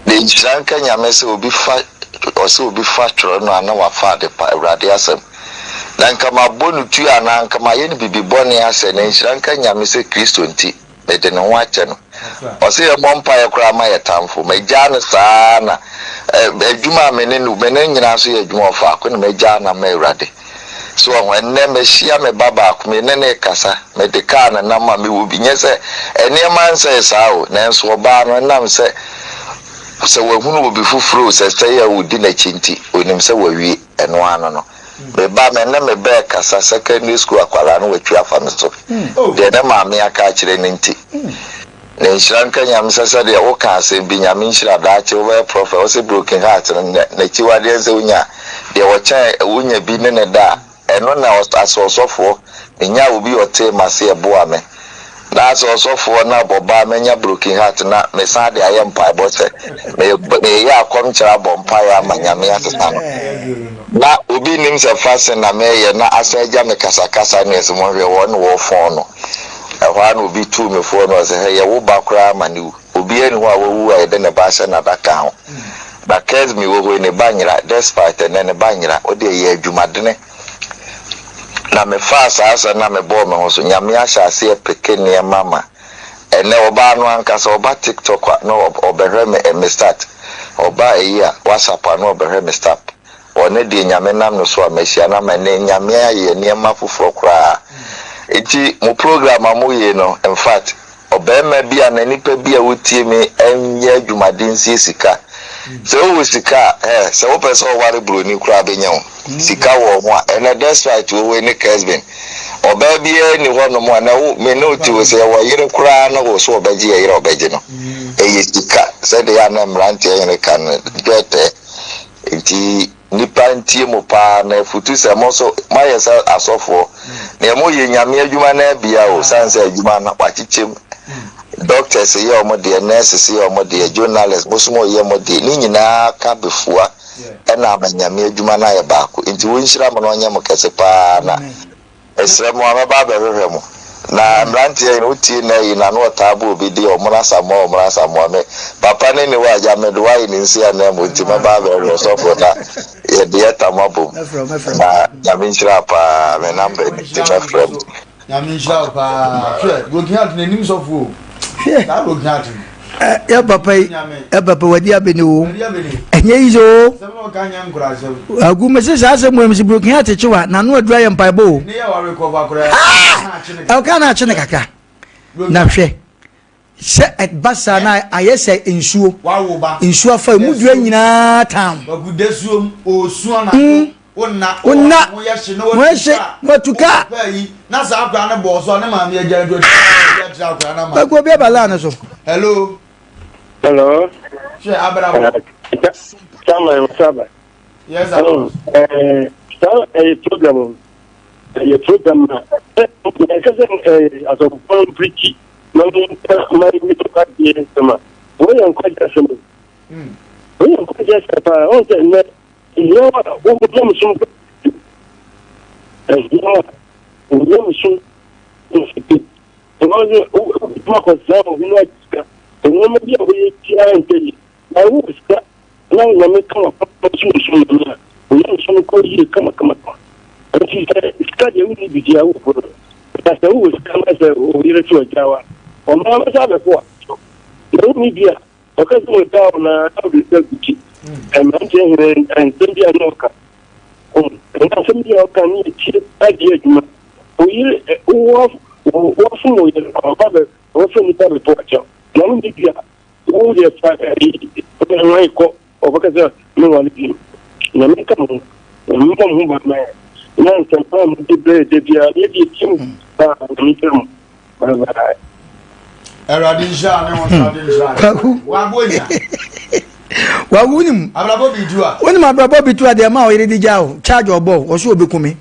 de nchiranka nyame se obi fa tro no ana wa fa de pa Awurade asem na nka ma bonu tu ana nka ma ye ni bibi boni ase na nchiranka nyame se Kristo nti me de no ho ache no o se ye bompa ye kra ma ye tamfo me gya no saa na adwuma me ne nyina so ye adwuma fa ko na me gya na ma Awurade so when me shia me baba me nene kasa me de car na nama me wo bi nye se man say sao na nso oba no nam se we hunu obi fufuro se stay ya wudi na chinti onim se wawie eno ano no me ba me na me be kasa secondary school akwara no watwa afa no so de na ma me aka kire ne nti na nshira nka nyam sasa de wo ka asem bi nyam nshira da che wo prophet wo se broken heart na chiwade ense unya de wo cha unya bi ne da eno na asosofo nya obi ote mase eboa me na asosofo na boba menya broken heart na me sa de ayem pa bose me ya kom chira bompa ya manyame asesa no na obi nim se fasen na me ye na asaja me kasakasa ne esmo hwe won wo phone no ehwa no bi tu me phone no se ye wo bakra mani obi eni ho awu a de ne ba se na daka ho ba kes mi wo ne banyira despite ne banyira o de ye adwumadene na me fast asa na me bo me ho so nyame ahya ase pekene mama ene oba no ankasa oba TikTok no obehwe me start oba eya WhatsApp no obehwe me start one de nyame nam no so amahia na me ne nyame aye ne mafoforo kra eti mo program amoye no in fact obema bia na nipa bia wotie me enye adwumaden sika so wo sika so wo person ware broni kura benya ho sika wo ho and that's right wo ne Kesben oba bia ni ho no mo na wo me no ti wo se wo yire kura na wo so obaji yire obaji no eye sika se de ya na mrante yire kan dete enti nipa ntie mo pa na futu se mo so mayesa asofo na mo ye nyame adwuma na bia o sanse adwuma na kwachichem doctors say omo de nurses say omo de journalists bosumo ye mo de ni nyina ka befua e na amanyame adwuma na ye baako nti wonhyira mo no nya mo kese pa na esre mo amaba ba hwehwe mo na mrantie ye no tie na yi na no taabo obi de omra samo me papa ne ne wa ja me do wa ni nsia na mo nti maba ba hwehwe so for na ye de tamabo na nyame nhyira pa me number ni te frem nyame nhyira pa go giant na nim so fu na go giant ya papa wadi abeni wo enye izo sema ka nya nkura se agu mese sase mo emsi broken heart chiwa na no adura yem paibo ne ya wa recover akura e ka na chine kaka na hwe se basa na ayese insuo wawo ba insuo afa mudua nyina tam bagudesuom osuo na onna mo yehye no watuka na sa akwa na bo so na ma me agya do ya tra akwa na ma ko be bala na so hello she abra Chama Saba. Yes, hello. Program. As a phone preachy. My little card here, Sama. We are quite a simple. We are quite just about that. You know what would come soon? You know what soon? The one who talk of some, we like the woman be away and tell you. I was that. Now, when we come up with you, we don't some call you come up. And she said, it's got you need to be out for it. That's the who is come as a real to a Jawa. Or Mamma Sabbath. No media, because we're down how to tell the key. And I'm saying, and Cynthia Noka. And somebody else can eat cheap idea. We often with our mother, often with a torture. No media. All the fire, because no one is na me come who but man na some the bread the dia team me come Eradisha ne won tradition wa bonya wa wunim abrabo bitua wonim abrabo bitua de ma o yire di jawo charge obo o so obekumi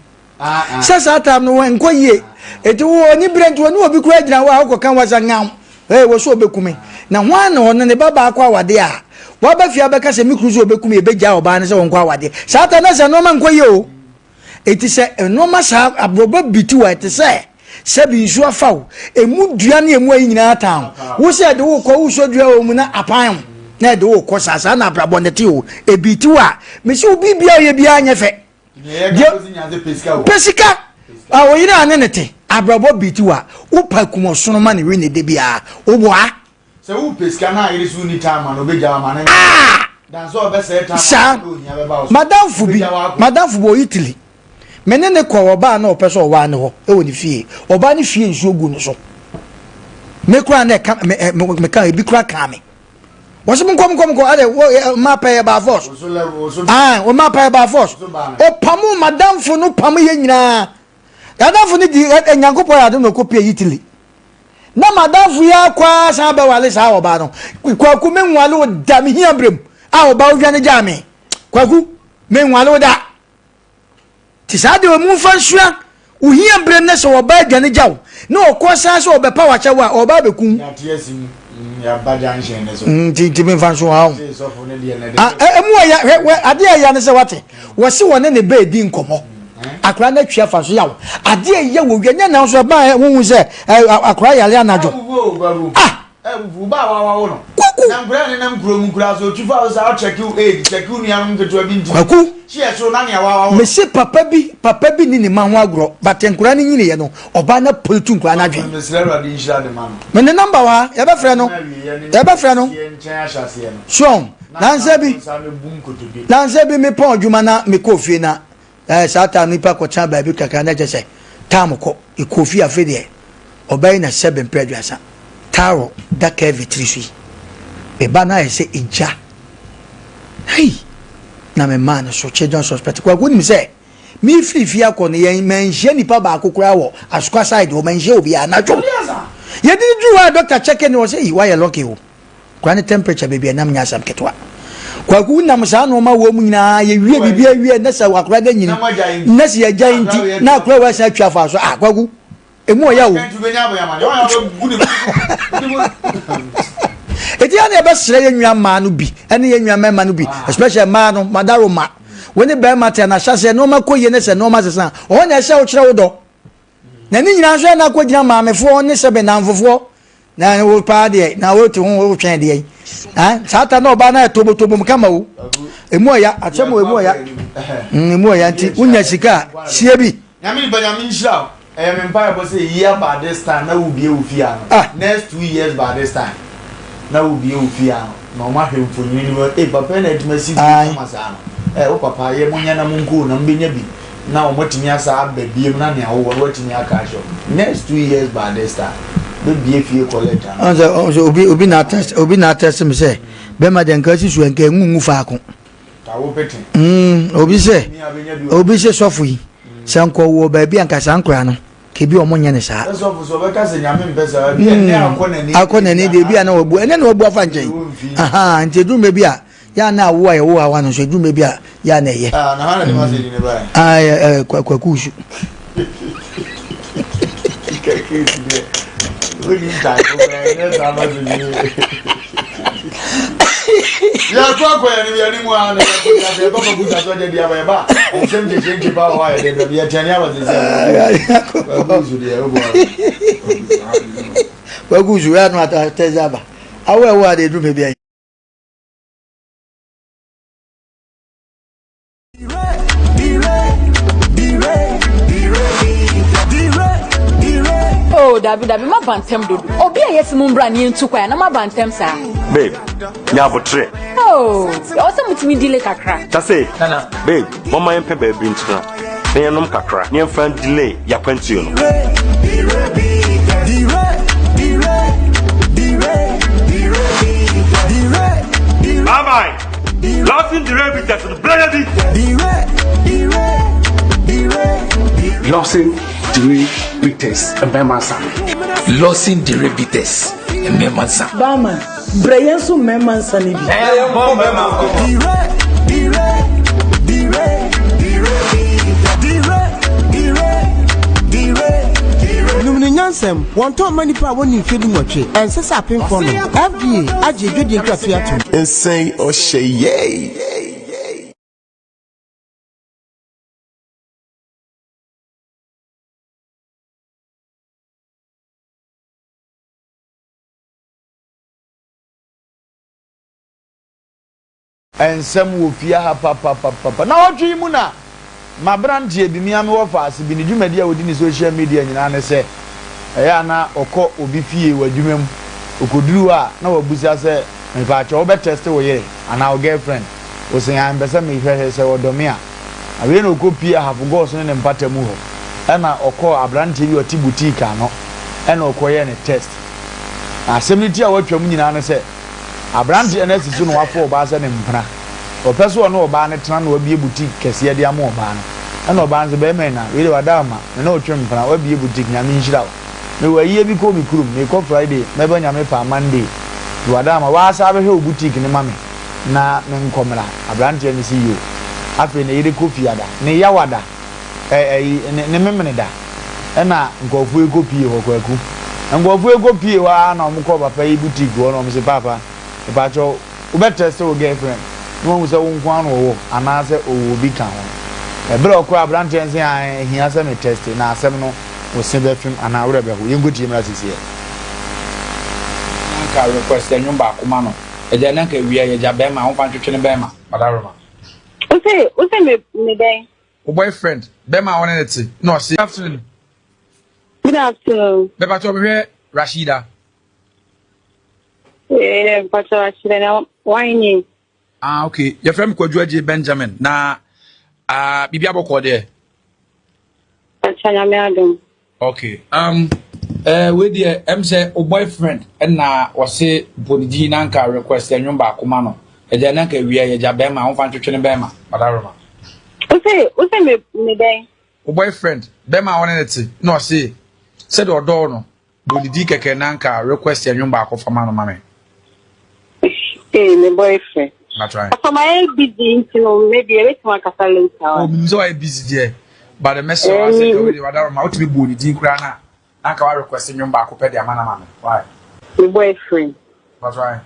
sasa tam no enko yie eti wo ni brent wo ni obi kura gina wa akokan wasa ngam wo so obekumi na hwan no ne baba akwa wade a waba fia beka se mikruzo obekumi ebeja oba ne se wonko awade sata na se no man koye o eti se no ma sa abroba bitu eti se bi nsu afaw emu dua na emu ayi nyina tan wo se de wo ko wo so dua o mu na apan na de wo ko sasa na abrabo ndeti o ebitu a me se obi bia ye bia anyefe pesika a wo yina anenete abrabo bitu a wo pa kumosono ma ne we ne de bia wo boa se wo pesika na ire su ni time no beja ma na dan so be se time madam fubi bo Italy menene kwa oba na opeso owa ne ho e woni fie oba ne fie nsuo gu no so me kura na me ka ebi kura ka me wo se mkom ade ma pa ba force o ma pa ba force o pamu madam fu no pamu ye nyina madam fu ni di enyankopo ya do no kopie yitili na madam fu ya kwa sa ba wale sa oba no kwa ku me nwale o da me hia brem a oba o dwane ja me kwa ku me nwale o da ti sa de o mu fa nsua o hia brem na so oba dwane jaw na o ko sa so oba pa wacha wa oba be kun ya bajan shen so ti me fa so ha emu ya ade ya ne se wate wo se wona ne be di nkomo akra na twia fa so ya wo ade ya wo wanya na so ba wo se akra ya le anajo ebu ba wa no na mbra ne na mkuro mkura so twifa o sa check you check you ni am keto bi ndi kwaku she so na ne wa me se papa bi ni ma ho agro batenkura ni nyine ye no oba na politu nkura na dwe me se ra di nhira de ma no me ne number wa ya be frɛ no so nanse bi me pon adwuma na me kofi na sata nipa ko cha ba bi kaka na je se tam ko e kofi afi de obai na 7 preduasa taro da kevi trisui e bana ese ija hey na me man so chedon suspect kwa guni se mi fifi akọ ne yen menje nipa ba akokura wo asukwa side wo menje obi anajo ye di juwa doctor check ni wo say why you lucky wo kwa ne temperature baby na mnya sam ketwa kwa ku nam sa no ma wo mu nyina ye wie bibia wie na sa wakura da nyini na se ya giant na akura wa sa twa fa so kwa ku emu oya wo eti ya na ebe sere ye nwa ma no bi ene ye nwa ma no bi especially ma no madaro ma woni be ma te na hyase no ma koye ne se no ma sesa o na hye wo kire wo do na ni nyina so na ko gina ma mefo ne se be na mfofo na wo pa de na wo te ho wo twen de sata na oba na tobo kama wo emu oya achemo emu oya emu oya nti unya sika sie bi nyame banyamin shira me mpa bo say year by this time na wo bie wo fia next 2 years by this time na wo bie wo fia no ma hwemfo nyini ni papa na eduma si kama sa no o papa ye munya na munku na mbenya bi na o motimi asa ababie na ne awo wo timi aka sho next 2 years by this time be bie fie collect obi na test me say be ma den ka si su enka ngungu fa ko ta wo pete obi se sofu yi sanko wo ba bi anka sankora no ke bi omo nya ne sa sofu so be ka se nyame mpesa bi ene akona ni de bi ana obu ene na obu afa nchen nti du me bi a ya na wo aye wo awa no so du me bi a ya na ye na hana de ma se ni ba kwa kusu kekesi de woni ta ko ne ta ma ni ya kwa ya ni mu ana ya ba ba buta so de dia ba nsem de jenji ba wa ya de ya tania ba de kwa kusu ya no atazaba awe wa de du me bi David ma bantem do obi ayesi mu mbra ne ntu kwa na ma bantem sa babe nya botre o se mutimi delay kakra ta say nana babe mama yempe baby ntura na yenom kakra ne yemfa delay ya kwantuo no bye losing the rabbit to the bloody losing the bitters and Bemansa. Losing the rebites and Memansa. Bama, Brayansu Memansa. Numinansem, one time many power when you feed much, and says up in front of FDA, Aji, good in and say, oh, say, yay. and some will fear her papa. Now, what do you muna? My brand here be me and Wofa, as be the media within the social media, and I say, Ayana or call Obifi, where you mean, who could do now, Busa say, if I over test away, and our girlfriend was saying, I'm better me, her, say, or Domia. awe na okopie have go so ne mpatamu ho na okọ abrante bi oti boutique ano na okoye ne test asɛmniti a watwa mu nyina no sɛ abrante na sisu no wafo oba sɛ ne mpra opeso no oba ne tena na wabie boutique kɛse de ama oba no na oba nse be men na we de wadama na otwe mpra wabie boutique nyame nhira wo me waye bi ko mi kurum me ko Friday me ba nyame pa Monday wadama wa sa be he boutique ne mame na me nkomra abrante ne si yo afi ne yire kofi ada ne yawada ne memene da na nkofu ekopie ho kwaku nkofu ekopie wa na omko papa yi boutique wo na omse papa e ba cho u better say o girlfriend no mo se wo nko anu wo ana se o bi kan ho e bro okra abrante nse an hia se me test na asem no wo se be fim ana wura be ho yengoti mra sisi e ka request enyu ba kuma no e je na ka wiya ye ja be ma ho fa twetwe ne be ma badaroma o se me den o boyfriend be ma won ne ti no see afternoon good afternoon be ba to be Rashida but Rashida na wine okay your friend Kwadwaje Benjamin na bibi aboko there achanya me adom okay we there say o boyfriend na o say bonidi na nka request enyu ba kuma no e je na ka wiya ye ja be ma ho fa twetwe ne be ma badaroma o se me den o boyfriend be ma won ne ti no say said odo no bonidi keke na nka request enyu ba ko fama no mame my boyfriend that's right for my busy maybe a bit more later oh me so I busy there but the message was say we badaroma what be bonidi kura na nka wa request enyu ba ko pe dia mana mame why my boyfriend that's right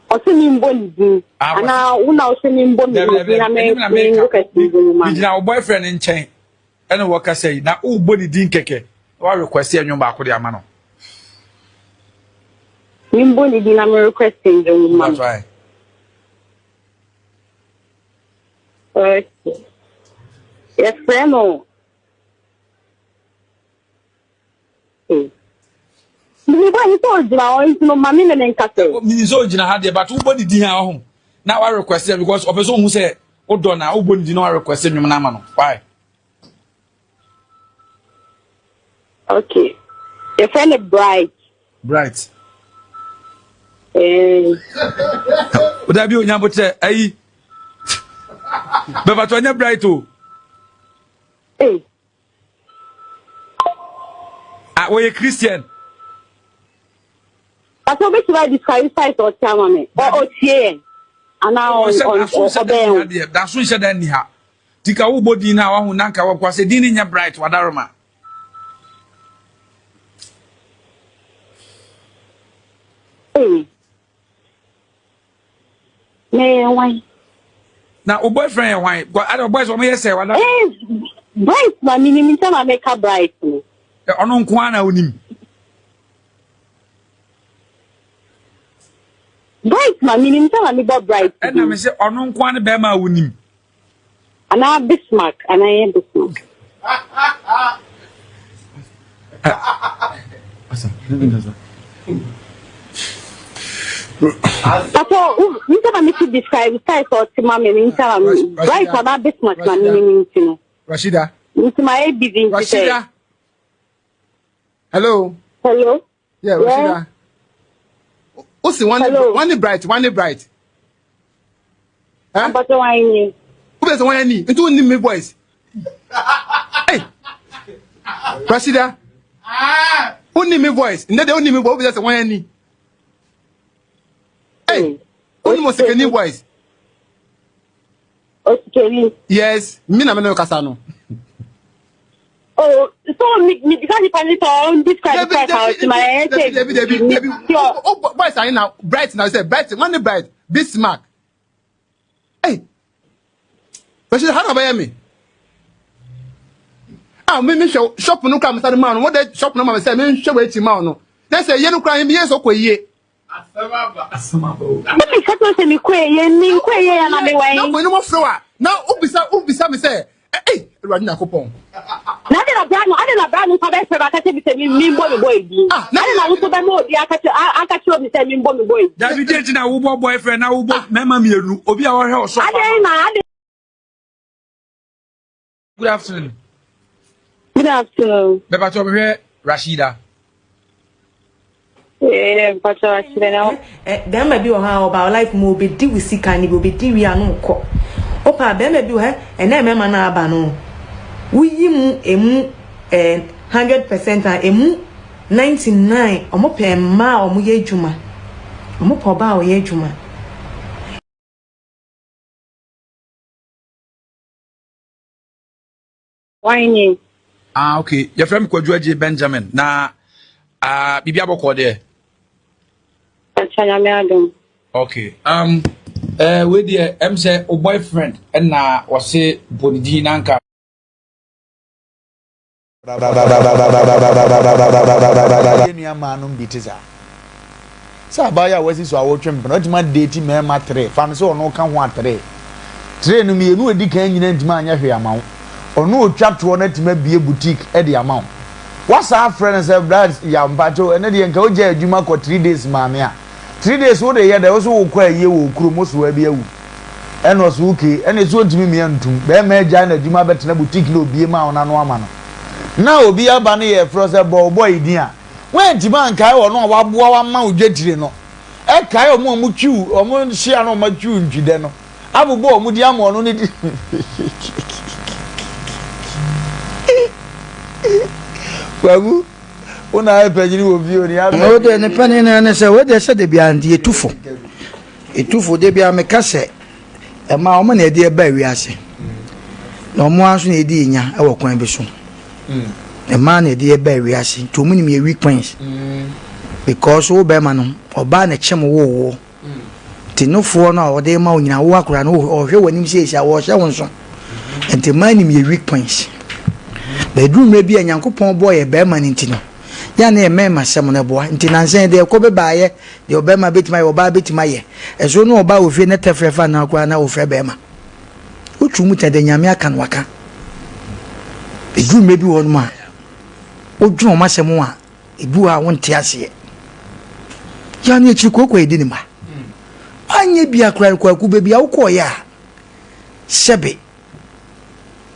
Osemi mboni ana una osemi mboni na me na o boyfriend nchen ene wo ka say na o boni din keke wa request enyu ba ko de ama no mboni din na me request enyu ma that's right yes friend mi ba ni to jina o ntino mami me nkase mi so jina ha de but uboni di ha ho na wa request because opeso hu say o do na uboni di na wa request nwum na ama no why okay your friend is bright o da bi onya bote ayi be ba to nya bright o we Christian aso be try describe site or tell me o tie ana on da so nche da ni ha tika wo bodi na wa hu na nka wa kwa se din nya bright wadaroma me why na o boyfriend why other boys o me say wadaroma bright na minimum time make a bright ono nko ana onim bright ma minimum time me go bright na me say ono nko ana be ma onim ana Bismarck ana ye Bismarck asa aso you can make it describe size or tima me nta bright ana Bismarck na minimum tino Rashida ntima e busy Rashida hello yeah Rashida o si one bright eh but why ni o be so why ni ntu ni me voice hey Rashida o ni me voice ndede o ni me voice o be so why ni hey o ni mo se ni voice okay yes me na me no kasa no oh so me because if I need to describe the house my head oh boys are now bright now say bright one bright Bismarck hey but how about me me shop no come start man what that shop no man say me show we man no they say ye no cry me yes okoye asamaba me ka to say me kweye ya na me wai no mo flower now ubisa me say hey Ewurade Nyankopɔn. Na de na brano fa be fe ba ka te bi se mi mbo me boy bi. Na de na wo so be mo obi aka che obi se mi mbo me boy. David na wo boyfriend na wo mema mienu obi a wo hwe so. Good afternoon. Good afternoon. Beba to be Rashida. But Rashida now. There may be about life mo be di with sika ni go be di wi anu ko. Opa be may be and na mema na aba no. Wuyi mu emu 100% and emu 99 omo pe ma omo ye adwuma. Omo po ba o ye adwuma. Why? Okay. Your friend Kwadwaji Benjamin. Na bibi aboko there. Okay. We there say o boyfriend and na wase bonidi nanka. Enu amanum bitiza. Sa baya wasi so awotwem no tima date me ma 3. Fa no so no ka ho 3. 3 no me enu edi kan nyina ntima anya hwe amawo. Ono otwato na tima bie boutique e de amawo. Wasa friend say brad ya mpacho ene de nka oje adwuma ko 3 days maame a. 3 days wo de ye da wo so wo kwa ye wo kuromo so wa bia wu. Eno so uke ene so ntimi me antum. Be ma agya na adwuma betena boutique na obie ma ona no ama no. Na obi aba ne ye fro say boy din a. When Timan kai or no waboa wa ma odwetire no e kai omo mu twu omo hia no ma twu ntwide no abubo omo di amo no ne di wagu una e pejini wo bi oni abi o de ne pani na se we de se de bia ndi etufo de bia me kase e ma omo na de ba wi ase na omo aso na edi nya e wo kwan bi so a man a dear berry as to me weak points because oh beman or ban a chim war. No for no or they mountain now walk around or when him says I was so and to mind me weak points. Bedroom may be a young boy a bearman in Tino. Yan a man, some boy, and Tinan saying they'll come by the Obama bit my oba bit my ear. As you know about with net of fan now, Grana of Febema. Which you muted the Yamia can waka. Bedroom may be one man. Ojo masemwa ebu a wonte ase ya na echi kokwa edini ma anye bia kran kwaku bebi a wokọ ya sebe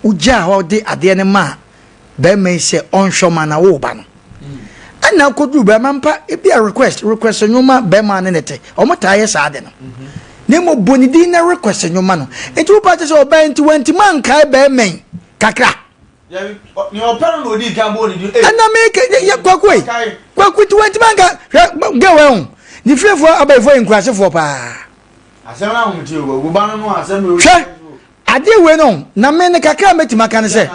uja ho de ade ne ma be me se onhwo ma na wo ba no ana kodu be mampa e bia request nyoma be ma ne nete omota ye sa ade no ne mo bonidi na request nyoma no enti wo pa se o ba enti wanti man kai be men kakra ni opera no di kan bo ni di ana make ya kwaku 20 manga gawe on ni frefo abaifo enkrasefo pa asem na hu ti wo ba no asem we hwe ade we no na me ne kakra metima kan se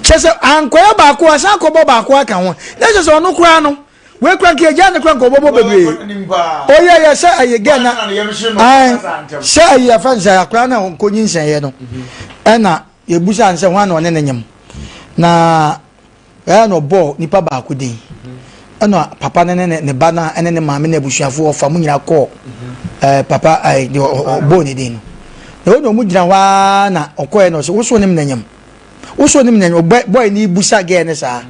chese ankoya ba ko asa ko ba ko aka ho na chese onu kura no we kura ke ja ne kura ko bobo bebre o ya se aye ga na ai se aye afansa akura na ko nyinsen ye no ena yebusa anse ho na one ne nyem na ya no bo nipa ba ko din ena papa ne ba na ene ne maame na busuafo ofa mu nyina ko papa ai bo ni din no mu gyina wa na okoye no so wo so nim na nyem wo so nim na nyem boy ni busa ge ne sa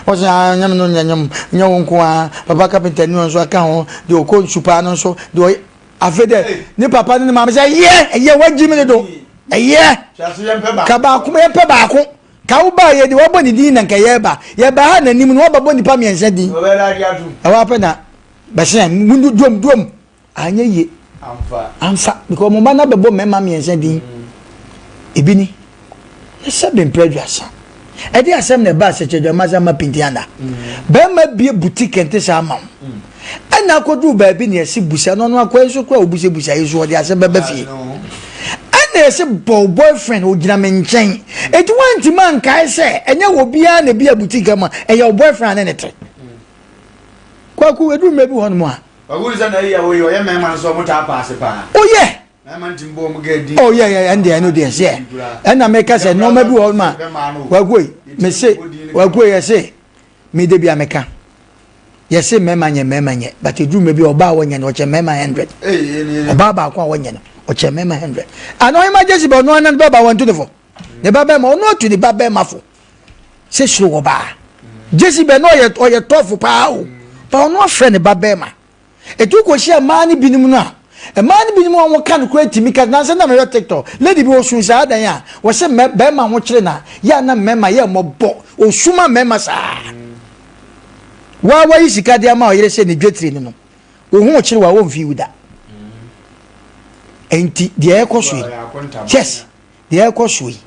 wo so nyam no nyam nyawonko a papa kapenta ni so aka ho de okon supa no so de afede ni papa ni maame say ye waji mi do ka ba kuma ye pe ba ko ka wo ba ye de wo boni din na nka ye ba ha na nim no wo ba boni pa miense din awa pe na ba se mundu dom anya ye amfa because mo ba na be bo mema miense din ebini ese be prejudice e dey asem na ba se chedo maza ma pintianda be ma bie boutique ente sa ma ana kodu ba bi ne esi busa no no akwa so kwa obusa yeso de asem be fie ana esi boyfriend o gina me nchen eti wanti man kai se enye wo bia na bia boutique ma e your boyfriend ne te kwa ku edu me bi hono mo a baguri za na iya wo yo ye mema so mo ta pass pa oh yeah mema ntimbo mo gadi oh yeah and I know this yeah and I make us no me bi hono ma wagoi me say wagoi ye say me de bia meka ye say mema nye but edu me bi oba wo nye no che mema 100 oba ba kwa wo nye no oche mema 100 ano emergency be no anan baba 124 ne baba ma ono to the baba ma fo se suro wo ba jesi be no ye tofu pa o pa ono afre ne baba ma etu ko hia ma ni binim no a ma ni binim won kan ko atimi ka na se na me TikTok lady bi osun sa dan ya wo se be ma ho kire na ya na mema ye mobo osuma mema sa wa yi sika dia ma o yere se ne dwetri no ohun kire wa won fi wuda enti de ekosui yes de ekosui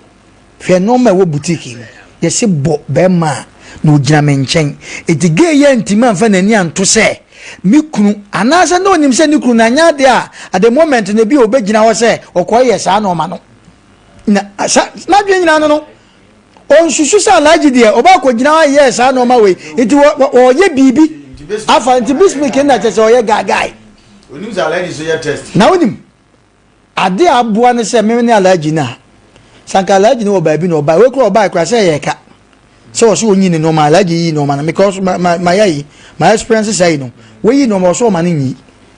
fe no ma wo boutique ye se bo be ma no gina me nchen enti ge ye ntima mfa nani anto se mi kunu anasa no nim se ni kunu na nya de a at the moment na bi obegina wo se okoye sa na o ma no na dwe nyina no on susu sa laji de oba ko gina wa ye sa na o ma we enti wo ye bibi afa enti bismik na che se o ye gagai onim za laji so ye test na onim ade aboa ne se me ne alaji na sanka alaji no ba bi no ba we kro ba kra se ye ka se wo so onyi ne no ma alaji yi no ma na because my yayi my experience say no we yi no ma so ma ne yi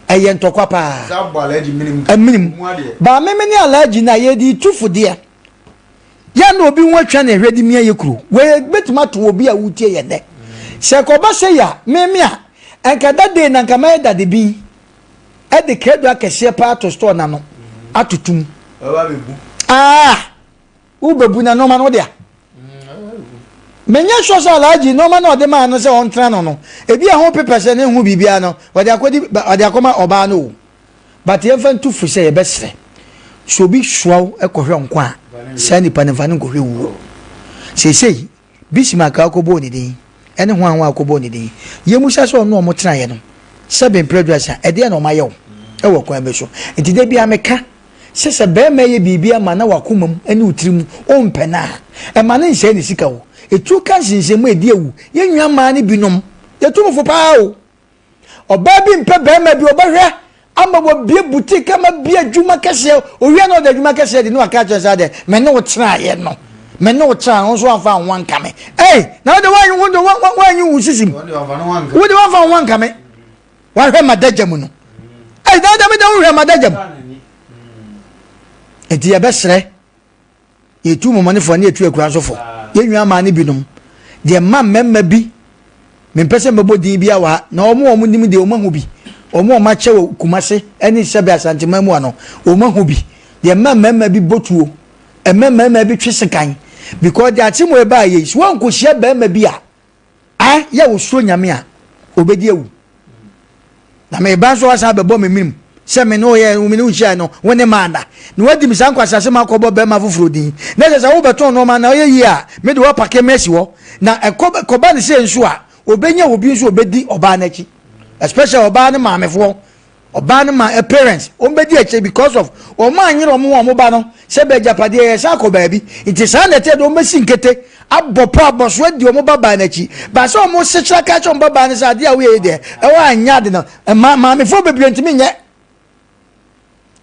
eye ntokwa pa za bo alaji minim ba me ne alaji na ye di tufu de ya na obi won twa na hwedi mi ye kru we betima to obi a wutie ye de se ko ba se ya me a enka dade na nka ma dade bi e de kredo akese pa to store na no atutum ubebu na normal no dia menya so so alaji normal no de ma no se on tra no ebi a ho paper se ne hu bibia no wode akoma oba no but ye fan tu fu se ye besre so bi hwaw ekohwe nkwa se ni panfa ne kohwe wu sei bisima ka akobo ni din ene ho anwa akobo ni din ye musa so no mo tra ye no seven producer e de no ma ye wo e wo kwa be so enti de bia meka sese be ma ye bibia ma na wakomam ene utirim o mpena e ma ne nse ni sika wo etu kan sinsemu edi ewu ye nwa ma ne binom ye tu mfo pa o oba bi mpe be ma bi obahwe ama bo bie boutique ama bie adwuma kese o wi na o da adwuma kese de no aka che sa de me ne wo tra ye no me no tra on so afa wan kame na de wan yu usisim wo de wan fa wan kame wa hwe madajam no da me da hwe madajam enti ya besre ye tu mo mane fo na etu akura so fo ye nwa ma ne binom de mamma bi me pese mebo din bi awa na omo nim de omo hu bi omo ma chewo kumase eni sebe asantema mu ano omo hu bi de mamma bi botuo mamma bi twisekan because the ati mo e ba ye so anko hia ba ma bi a ya wo so nyame a obedi ewu na me ba so asa bebo me minim se me no ye me no hia no woni manda na wadi mi san kwasase ma kobo be ma foforo din na se wo beton no ma na ye yi a me de wo pake mesi wo na koba ne se nso a obenya obi nso obedi oba na chi especially oba ne ma mefo oba ne ma parents o bedi eche because of o ma anyiro mo ba no se be japade ye sa ko ba bi it is an ete do mesi nkete abopo aboso adi o mo baba na chi ba so mo se tra ka cho baba ne sa de a we de e wa anya de no ma mefo bebre ntimi nye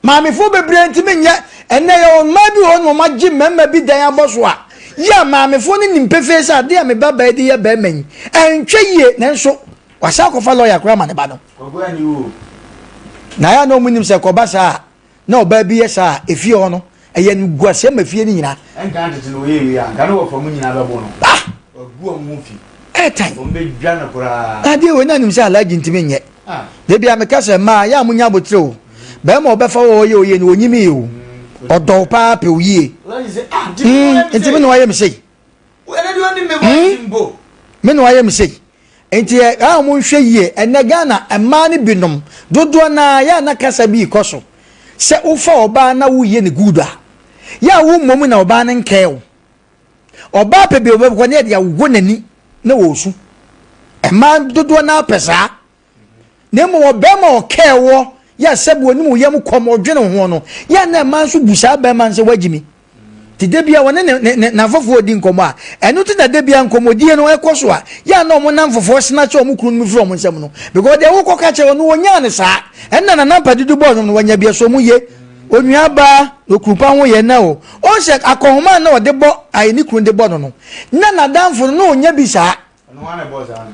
Mami fu bebre ntimi nye ene ye on ma bi on mo magye memma bi dan aboso a ya mami fu ni nimpefe sa de me baba de ye ba man entwe ye nenso wasa ko fa lawyer kra ma ne ba no ogwani wo na ya no munim se ko ba sa na oba bi ye sa efie ho no eye ni guase ma fie ni nyina enka ntete no ye wi anka no wo fa mu nyina ba bo no ogu mu fi etan o me dwa na kura ade we na nim se alaji ntimi nye de bia me ka se ma ya munya botre o be ma obefa wo ye ni onyimi o odo pa pe oye enti no aye me sei we na di oni me voice mbo me no aye me sei enti a mo nhwe ye ene Ghana ema ne binom dodo na ya na kasa bi ikoso se ufa oba na wo ye ne guda ya wo mom na oba ne nkew oba pe bi oba ko ne dia wo nani na wo su ema dodo na pesa na mo oba ma okewo ya sebu oni mu yam komo dwene ho no ya na ma so busa ba man se wagimi ti debia wona na fofo odi nkomo a enu ti na debia nkomodie no ekoso a ya na omo na fofo sina che omo kunu mi from nsem no because de wo koka che no wonya ne sa enna na nampa dudu bo no wonya bia so mu ye onua ba okupa ho ye na o se akohoma na ode bo ai ni kunu de bo no na danfo no wonya bi sa no wane bo sa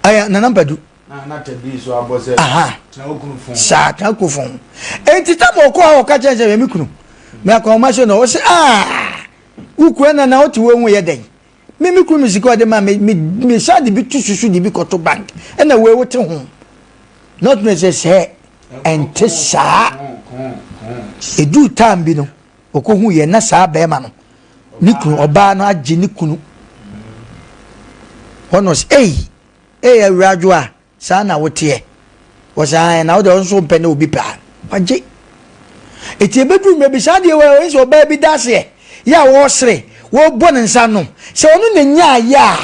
aya na nampa du na tabi so abose aha na okunu fon sa ta ku fon enti ta mo ko a o ka che se me kunu me akọ ma so no o se ukwe na o ti we hu ye den me kunu sika de ma me sa de bi tususu de bi koto bank e na we wo te ho not me say enti sa edu time bi no okohu ye na sa be ma no ni kunu oba no agi ni kunu honos awradwa sa na wote wosa na wo de so mpe na obi pa agi eti bedu me bi sa de we so oba bi dase ya wo sere wo bon nsa no se onu na nya ya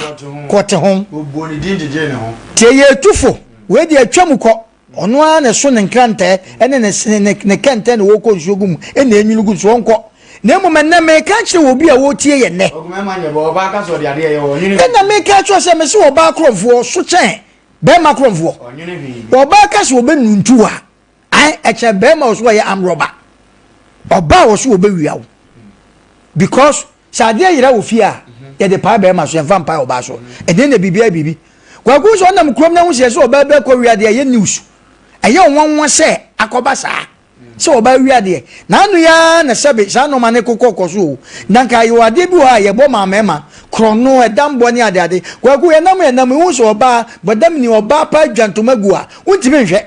kote ho obo ni din jeje ne ho tie ye tufo we de atwam ko ono a na so ne nkrante ene ne kante ne wo ko nsogum ene enwunugu so onko na mo na me ka kire wo bi a wo tie ye ne oguma ma nye bo ba ka so de ade ye wo nyini na me ka kire se me se wo ba kromfo so chen be ma kromfo onyini bi wo ba ka se wo be nuntuwa ai eche be ma so ye amroba oba wo so wo be wiawo because sade yira wo fia ye de pa be ma so enfam pa oba so e de na bibia bibi kwa ku so na mkrom na hu se so oba be ko wiade ye news aye wonwon se akoba saa so oba wiade na anu ya na sebe sa no mane kokoko so na nka ye wade bi ha ye bo ma mema krono edambo ni ade kwa ku ye nam hu so oba bodam ni oba pa dwantoma a untimi nhwe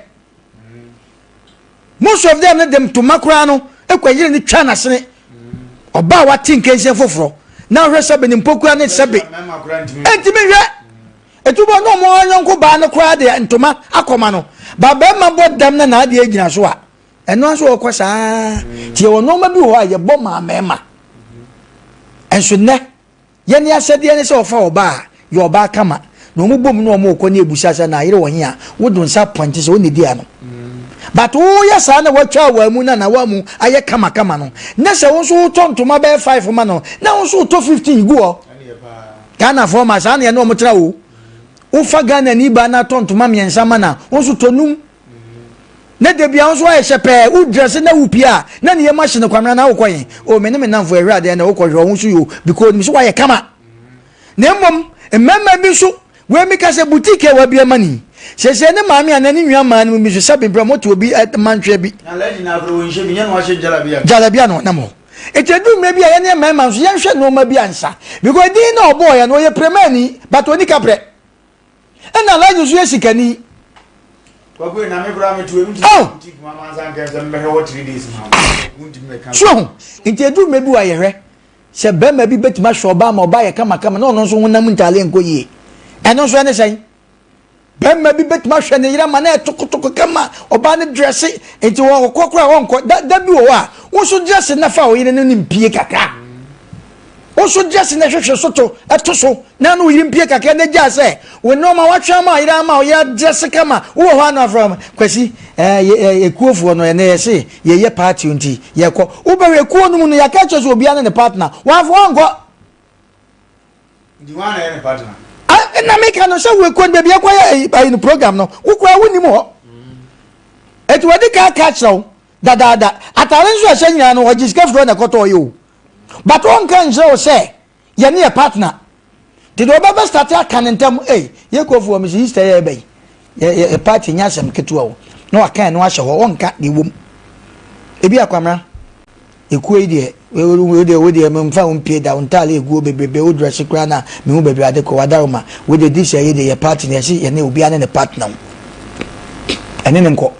most of them to makra no ekwayire ni twa na sene oba wa tinkense foforo na hwe sebe ni mpokura ne sebe entimi hwe etubo no mo anyonko ba no kra de ntoma akoma no ba ba ma bodam na ade agina so a eno aso okosa tie wono ma bi ho a ye bo ma mema enso ne ye ne asede ne se ofa oba ye oba kama no mu bom no mo okoni ebusa sa na yire wo hia wodun sa ponte se woni dia no but wo ya sa na watwa wa mu na wa mu aye kama no na se wo so tontoma be 5 ma no na wo so to 15 gu o kana for ma sa na no mo tra wo ufa Ghana ni ba na tontoma miensa ma na wo so tonum na de bia wo so aye shepe u dress na upia na ne machine kwamra na wo koyin o me ne me nanfo awrade na wo kohwe wo so yo because mi so aye kama na mmom emma bi so we mi ka se boutique wa bia mani sese ne maami anani nwa maa no mi so sabe bra moto obi mantwe bi na leji na bro nche bi nya no ahye jalabia no na mo etedu me bia ye ne mama so ye hwe no ma bi ansa because din na obo ya no ye premani but oni kapre na leji so ye sikani kwa gwe na me bra me tuwe mti mama zanka ze mbe he 3 days ma undi me kan so etedu me bi wa ye hwe se be ma bi betima hwe oba ma oba ye kama no no so wonam ntale nko yi eno so ne sen bemma bi betuma hwe ne yira ma na etokotoko kama oba ne dress enti wo kokora wonko da bi wo a wo so dress na fa wo yire ne mpie kaka wo so dress na hwehwe soto eto so na no yire mpie kaka na gya se wo no ma watwa ma yira ma wo ya dress kama wo ho na from kwasi ekuofu no ne yese ye party unti ye ko wo be ekuo no mu no ya ka cheso obi ane ne partner wa fo onko di wana ye partner na make no say we kon baby akwa in program no ukwa woni mo etu wadi ka catch now da atare nso a nyina no ogiska fro na koto yo but one kan say say ye ne partner did oba start akan ntam ye kofu o mi sister ye bay ye party nya asem ketua wo no akan no ahye ho onka de wom ebi akwamra ekuo de we de memfa umpie da untale egu bebebe o dress kra na me hu bebe ade ko wadaroma we de this ye de ye partner ye ne obi ane ne partner ene ne nko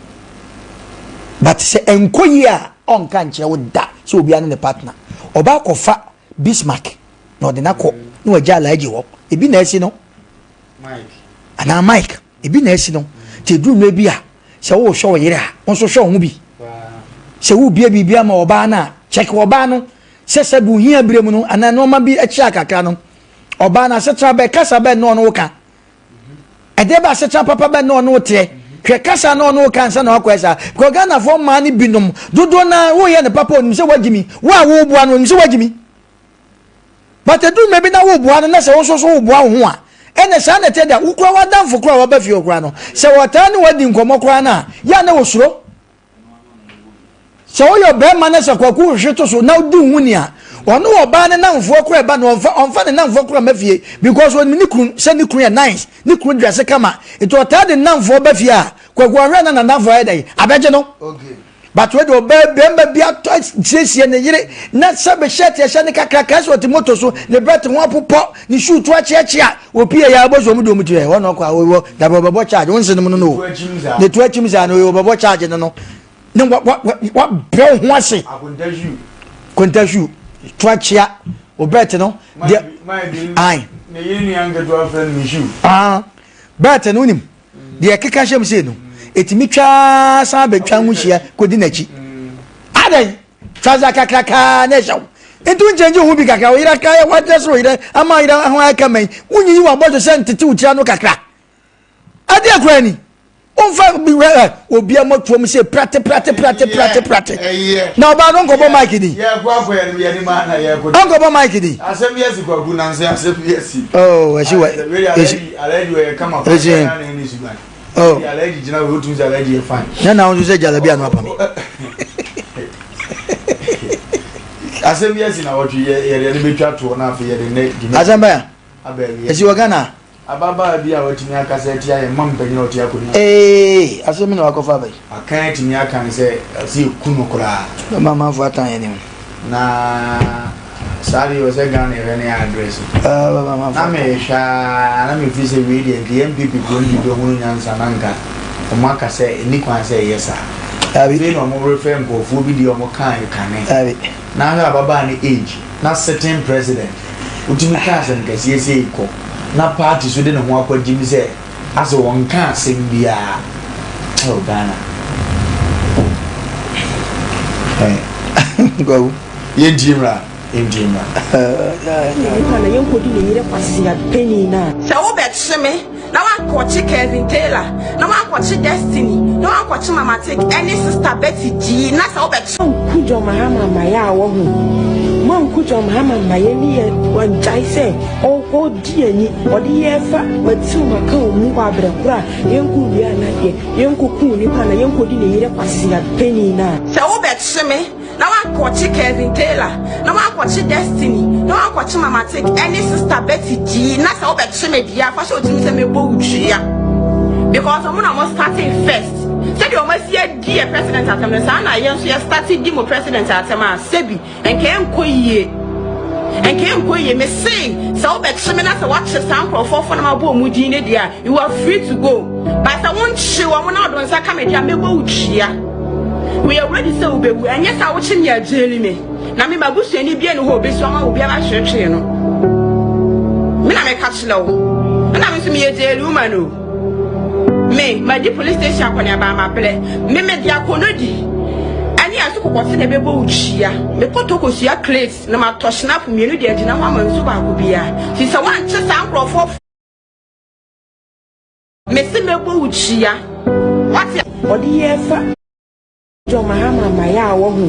but se enko yi a on kan che wo da se obi ane ne partner oba ko fa Bismarck no de nako no waja alaji wo ebi na esi no Mike ebi na esi no te du me bi a se wo hwo yire a won so hwo hu bi se wo bia bibia ma oba na check oba no sese bu hia brem no ana no ma bi achi akaka no oba na setra be kasa be no no ka ede ba setra papa be no no te hwe kasa no no ka nsa na akwesa ko Ghana fo ma ni binom dodo na wo ye ne papa onim se wagimi wa wo bua no onim se wagimi but edu me bi na wo bua no na se wo so wo bua ho a ene sa na te da ukura wadanfo kura wa ba fi okura no se wota ni wadi nkomo kura na ya na wo suro so yo be man na se kwaku hwe to so na odi hunia ono oba ne namfo kura eba no onfa ne namfo kura mafie because when ni kun se ni kun nice ni kun dress kama it ota de namfo ba fie a kwagwa hwe na namfo ya dai abeje no okay but we do be bia to siesie ne yire na sabe shirt ya shane kakaka so timoto so ne bret ho popo ni shoe to achiachia opie ya abozo mu do mu tie wono kwa wo da bobo charge wonse no no ne to achimza no bobo charge no no ne what bro ho ase contagious to achia obet no ai ne yini anga do afan mi shoe bet no nim de keka shem se no etimi twa san betwa nwuhia kodi nachi adai twaza kakraka na shaw entu njenje hu bi kakra ira kaya wade so ira ama ira ho aka man unyi wa bodo sentete utira no kakra ade akra ni onfa bi obi amotuom se prate na oba no ngobo mic di ye kwa ya ni ma na ye ko ngobo mic di asem yesi kwa gu na nse asem yesi oh esi wa already we kama kwa na ni sugan oh ya already jina we tun za already fine na on say jalabi anu apami asem yesi na what ye betwa to na afi ye de ne azamba abeli esi wagana ababa bia watimi aka se tia ye mam panyi no tia ko ni asem na wakofa bai akan timi aka se si kunu kura mama fu atan ye ni na sari o se gane re ne address mama na me sha na me fi se we the MPP ko ni do hunu nyansa nanka o maka se ni kwan se yesa abi be no mo refer ko fu bi di o mo kan abi na ha baba ni age na certain president utimi ka se nka sie ko na party so de no ho akwaji mi se aso won kan se bia o Ghana go yendimra endimra kana yenkodi ne yire kwasi ya penny na se wo betsheme na wa kochi Kevin Taylor na wa kochi Destiny na wa kochi Mama Take any sister Betty G na se wo betsheme kujo mahama maya wo hu man kujo mahama maya ni ye wanjai se o di ani odi ye fa watu maka mu kwa brekura yenku bia na ye yenku ku ni pa na yenkodi ne yire kwasi ya penny na se wo betsheme na wa kochi Kevin Taylor na wa kochi Destiny na wa kochi Mama Take any sister Betty G na se wo betsheme bia fa so timi se mebo utria because I'm not starting first say the almost year dear president at them say na yen so you started demo president at them sebi enke enko ye me say so betsheme na se watch some crofo for na mabo mu din ne dia you are free to go but I won't show am na odon sa kamedia mebo utria we are ready so bebu anya sa wo chim ya jeli me na me mabusu ani bia no ho besu ama obi aba hwehwe no me na me ka chlewo na me so me jeli woman no me my police station akoni aba ma ple me dia konodi ani aso kokose na bebo uchia me kotokosia crate na ma to snap mienu dia gina ho amanso ba ko bia ti se wan che sa nkrofo me se mebo uchia what odi yefa jo mahama maya wo hu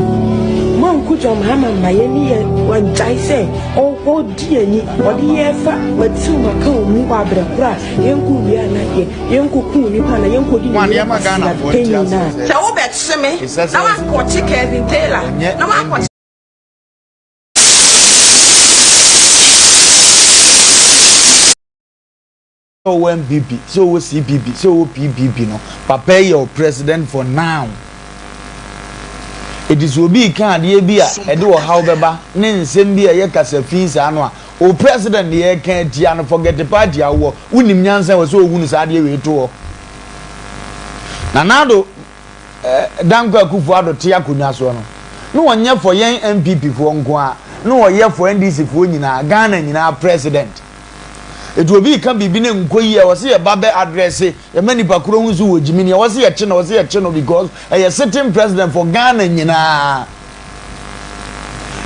man ku jo mahama maya ni ye wanjai se o di ani odi yefa watu maka mu kwa brekura yenku bia na ye yenku ku ni pa na yenku di ni ya magana na se wo betsheme na wa kochi Kevin Taylor na wa kochi so MPP so CPP so PPP no papa your president for now. It is obi kan de bia e de wo haw beba ne nsem bia ye kasa fees ano a o president ye kan dia no forget the party awo unim nyansa we so ohunu sa de we to nanado danko akufu ado te akonya so no no wonye for yen MPP fo nko a no wo ye for NDC fo nyina Ghana nyina president etu obi kan bibi ne nkoyi e wo se ye babe address ye mani pakuro hu so wo jimi ne wo se ye che no because a sitting president for Ghana nyina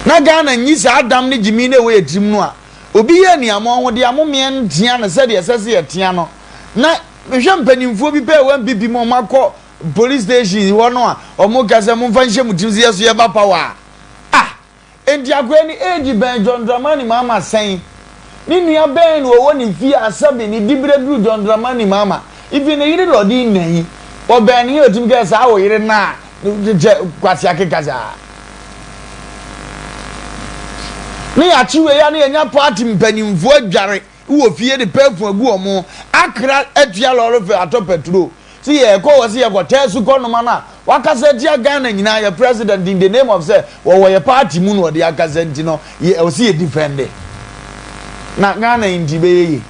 na Ghana nyi sa adam ne jimi ne we etim no a obi ye ni amo de amome ntia na se de sese ye tia no na hwe mpanimfo bi pe wan bibi mo makọ police station wo no a omo kase mo fa nhye mutim yeso ye ba power enti agwani age ben John Dramani mama sen ni nua ben wo ni fi asabe ni dibre du John Dramani mama ifi ne yire lodi nan o ben ni otim ke sa wo yire na je kwasi akekaza ne achiwe ya ne nya party mpanimfo adware wo fie de pefu agu omo akra atua loro fe ato petrol si ye ko wose ye ko tesu ko no mana wakasa dia Ghana nyina ya president in the name of say wo ye party mu no de akasa nti no ye o si ye defend na Ghana indi be ye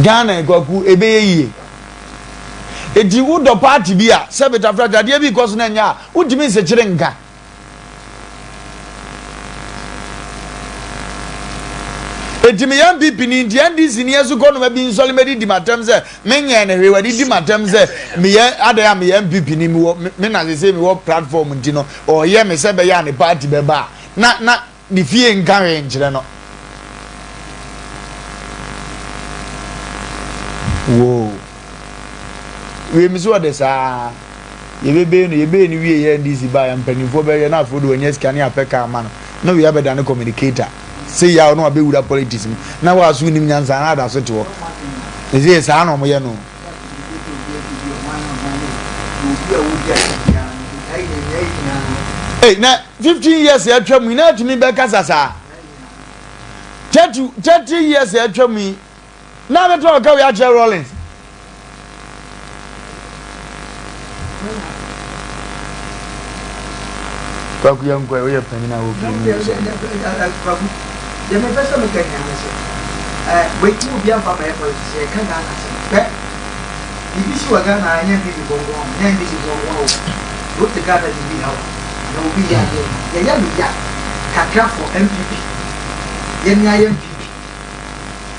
Ghana goku ebe ye edi wo do party bi a sebeta frada de bi ko so na nya udimi se kire nka etimi yan pipi ni ndi andi sini so ko no ma bi nsole medi di matem se menye ne hwe wadi di matem se me ye ada me yan pipi ni me na se me wo platform ndi no o ye me se be ya ne party be ba na di fie nka hwe nkire no wo we mi so de sa ye be ni wie ye ndi si ba ya mpanifo be ye na afo do onye sika ne apeka ama no we abeda ne communicator say ya no abewura politics na wa asu nim nyansa na da so te wo eze sa na mo ye no na 15 years ya twam ina tumi be kasa sa 30 years ya twam na be to ka we a Rollins kwa kuyankwa we panina wo bi Deme pesa me kanya nase. Wait you be am papa e politics e kan Ghana se. Be. Bibisi wa Ghana anya bi bongo, anya bi bongo. Wo te Ghana di bi hawo. Na obi ya de. Ya mi ya. Kakra for MPP. Ye ni aye MPP.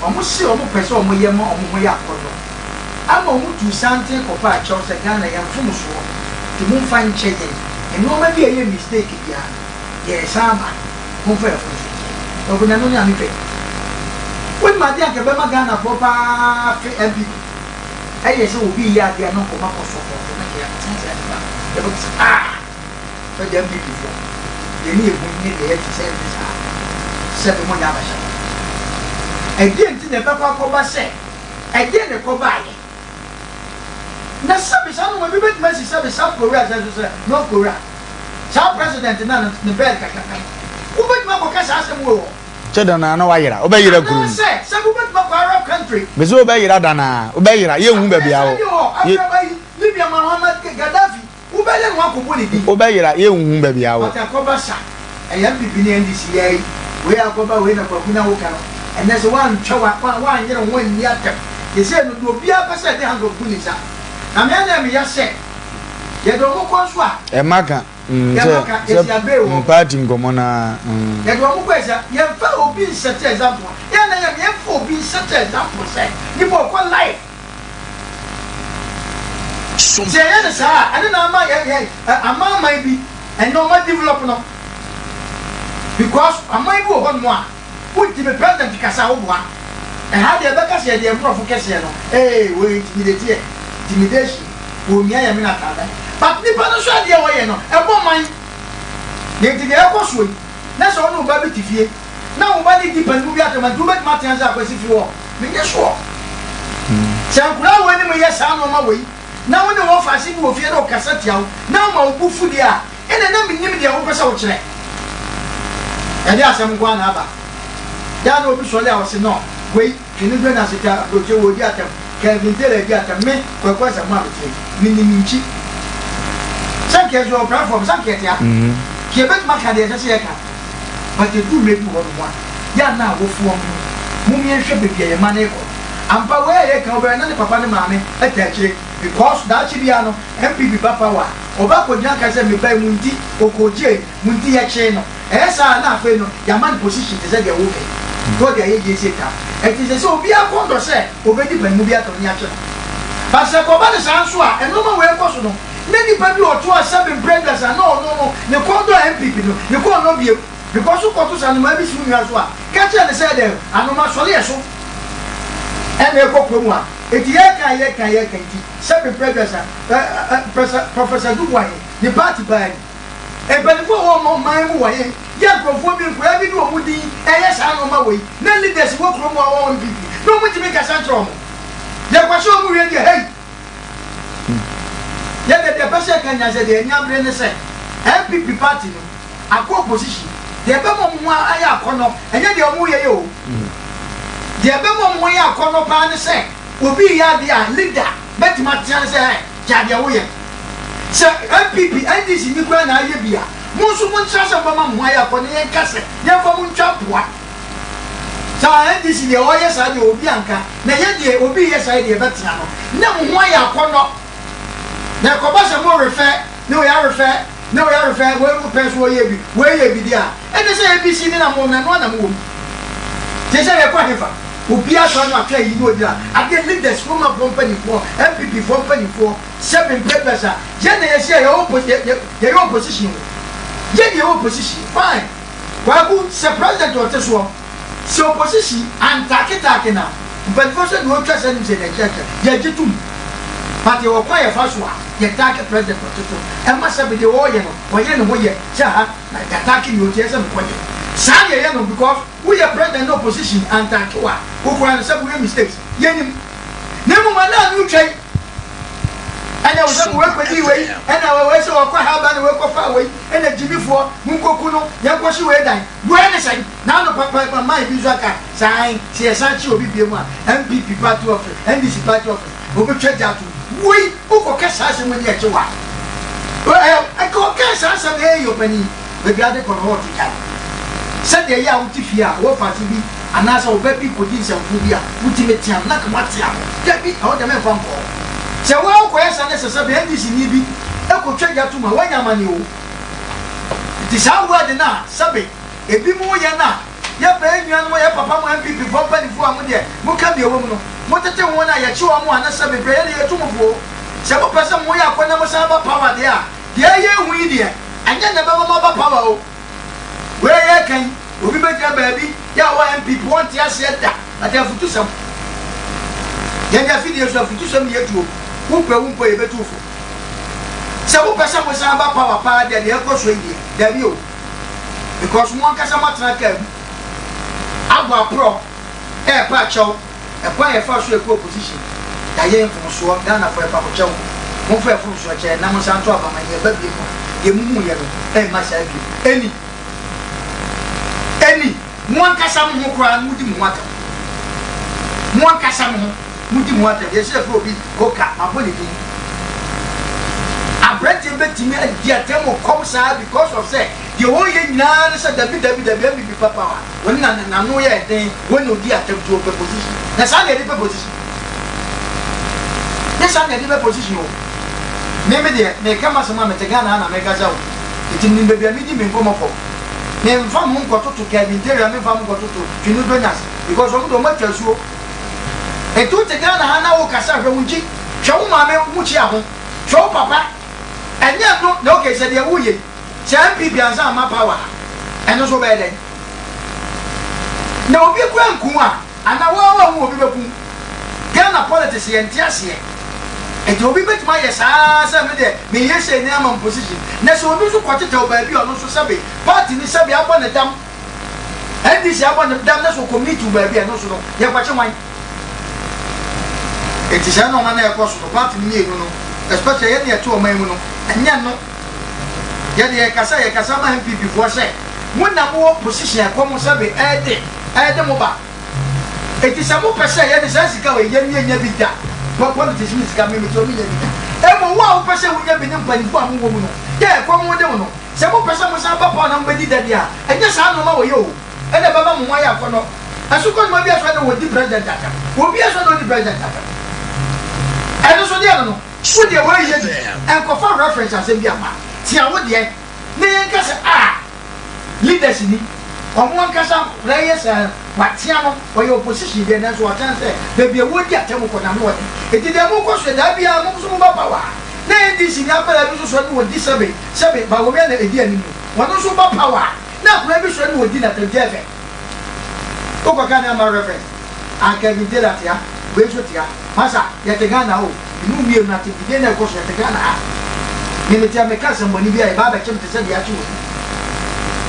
Omo se omo pesa omo ye mo omo ya akodo. Ama omo tu sante ko pa cho se Ghana ya mfumu so. Ti mu fa nche ye. Eni o ma bi ye mistake bia. Ye sama. Mo fa Oguna no nya mi fe. When my dear Gabema Ghana for pa MP. Aye so obi ya dia no ko ma ko so ko na ke ya tete ba. So the MP for. Ye ni ebu ni de ya tse bisa. Se be mo nya ba sha. Again ti ne pa ko ba se. Again ne ko ba ye. Na sabe sa no me bet message sabe South Korea say North Korea. South president na ne bel kakaka. Ubet ma ko kasa asem wo cheda na na wayira obeyira kuru say ubet ma ko Arab country bezo obeyira dana obeyira ye hu bebia wo Libya Muhammad Gaddafi ubele nwa ko boli di obeyira ye hu bebia wo ta ko ba sha eyam bibi ni ndc yayi we akoba we na ko kuna wo kano ene se wan twa wa nyere won ni atem ye se no do bia pa se de hango kuni sa na me na me ya se ye do mo ko so a e maka party ngomo na ya do mo kwesa ya fa obi set example ya na ya fa obi set example say ni bo ko life se ya na sa ani na ma ya ama mai bi and no ma develop no because ama ibu ho no a put the president kasa wo boa e ha de be kasa ya de prof kasa no we intimidation wo mia ya me na kada but ni pa no so ade wo ye no e bo man ye ti de ko so na so no ba bi tifie na wo ba ni di pan bi atama du bet maten za kwasi fi wo me ye so chankura wo ni me ye sa no ma we na wo ne wo fa si bi wo fie na o kasa tia wo na ma wo bu fu dia ene na me nim dia wo pesa wo kire e dia asem kwa na aba ya no bi so le a wo se no we kini do na se ta do je wo di atam Kevin Tele di atam me ko kwa sa ma bi minimumchi sanke zo platform sanke tia ki bet maka de se ka but the two make one ya na wo fu mu mi ehwe bebia ye mane ko ampa we ye ka obe na ne papa ne maame etachire because that chibia no MPP papa wa oba ko dia ka se me bai munti okoje munti ya che no esa na afa no ya man position te se de wo fe go dia ye je se ka eti se obi akondo se obedi ban mu bia to ni ache ba se ko ba ne sanso a eno ma we ko so no many people or 2 or 7 brothers are no ne kondo MPP no ne ko no bie because who got to san ma bi su nwa so a ka che ne se de anoma so le so and they go from one. If you can, 7 brothers, Professor Dubois, the party by a benefit of my way, young performing for every do woody, and yes, I'm on my way. Nelly, there's work from our own people. No one to make a central. There was so many hey. Yet the person can say the young say, MPP party. akọ opposition de be mo aya akono enye de omo ye yo de be mo ya akono pa ne se obi ya dia leader bet ma tian se ja de wo ye se MPP NDC ni kwa na aye bia mo so mo ntra se ba ma mo aya akono ye kase ye fa mo ntwa poa sa NDC de o ye sa de obi anka na ye de obi ye sa de be tia no na mo aya akono na ko ba se mo refer no ya refer no ya refer we go person we ye bi dia ene se ABC ni na mo na no na mo je se ye kwa hefa obi aso no atwa yi no dia ade leaders from a company for MPP company for 7 papers je na ye share your opposition je your opposition fine wa ku se president o teso se opposition antakitake na but for se no twa se ni se ye jitum but you acquire first one ye take president o teso e ma se be de wo ye no wo ye no wo ye cha ha na attack you je se mo ye sa ye no because we are president opposition and takewa who can say we mistakes yenim nemu mana nu twai anya wo say we kwedi we ena we say we kwa ha ba na we kwa fa we ena jibifo munkoku no ye kwashi we dan we ne say na no papa mai bi zaka sai se san chi obi biem a MPP party of NDC party of obi twja to we uko kasa se mo ni e chewa e ko kasa se e yo pani we bi ade ko no to kai said the year Utifia, Wofa TV, and as our baby could use some phobia, Utimetian, Nakamatia, Debbie, all the men from home. So, well, question as a subject in Nibi, Echo check out to my one yamanu. It is how well the na, Sabi, a bit more yana. Ya pay you and my papa and people company for a money, Mukabi woman. What the one I chew on one as Sabi, Brady, a tomorrow. Some person we are when I was about power there. Yeah, we dear, and then never more power. Where you can, we make a baby, ya MPP want ya said that, I have to some. Then your videos of to some year too, whoop a better for. Some person was about power power that the Echo Radio, there you. Because one Casamatra came, Abba Pro, Air Pacho, a quiet first position. I am from Swap, Dana for a Papa Chow, Mofa from Swatch, and Namasanto, my baby, you move, and myself, any. Any one Casam who cry, Mudim water. One Casam Mudim water, yes, will be Coca, my body. I bred him back to me and dear Temo comes out because of say, the old young man said the baby papa. When I know yet, then when you dear attempt to a position. That's how they different position. That's how they different position. Maybe they come as a mamma to Ghana and make us out. It in the meeting in Pomoko. Me mfa mu nkoto to Kevin Terry me mfa mu nkoto to Junu Donas because of the matter so e to te Ghana ha na wo kasa hwe wunji hwe wo ma me mu chi aho hwe wo papa enye no na okay se de wo ye se MPP ansa ma power eno so be den na obi ku anku a ana wo obi beku Ghana politics ye ntiase e to obi betima ye saa se me de me ye se ni ama position na so obi so kwatete oba bi ono so sabe party ni sabe abọ ne dam NDC abọ ne dam na so committee oba bi no so no ye kwache wan e ti sa no ma na e ko so party ni enu no especially ye ne to o man mu no anya no ye de ye kasa ma MPP fo se mo na mo position e ko mo sabe e de mo ba e ti sa mo pese ye de sa sika we ye nya bi da politics means coming to me. Emo wa pese wunya bi ne mpanifo a mo wo mu no. Ye ko mo de mo no. Se mo pese mo san papa na mbedi dade a. Enye sa no ma wo yo. E na baba mo ya ko no. Asu ko no bi aso na wo di president ata. Wo bi aso no di president ata. E no so de no. Wo de wo ye di. En ko for reference asem bi ama. Ti a wo de ne yen ka se leaders ni. Omo nkasa reyes watia no oye opposition de na so atan se bebi e wodi atemu ko na no wodi eti de mo ko so da bia mo so mo ba power na NDC ni apela bi so no wodi sebe ba wo na edi ani mu wono so ba power na kura bi so no wodi na tanjefe o ko kana ma reference aka bi de latia we so tia masa ya te gana o inu mi na te bi de na ko so te gana ni me tia me kasa mo ni bia e ba ba chim te se dia chu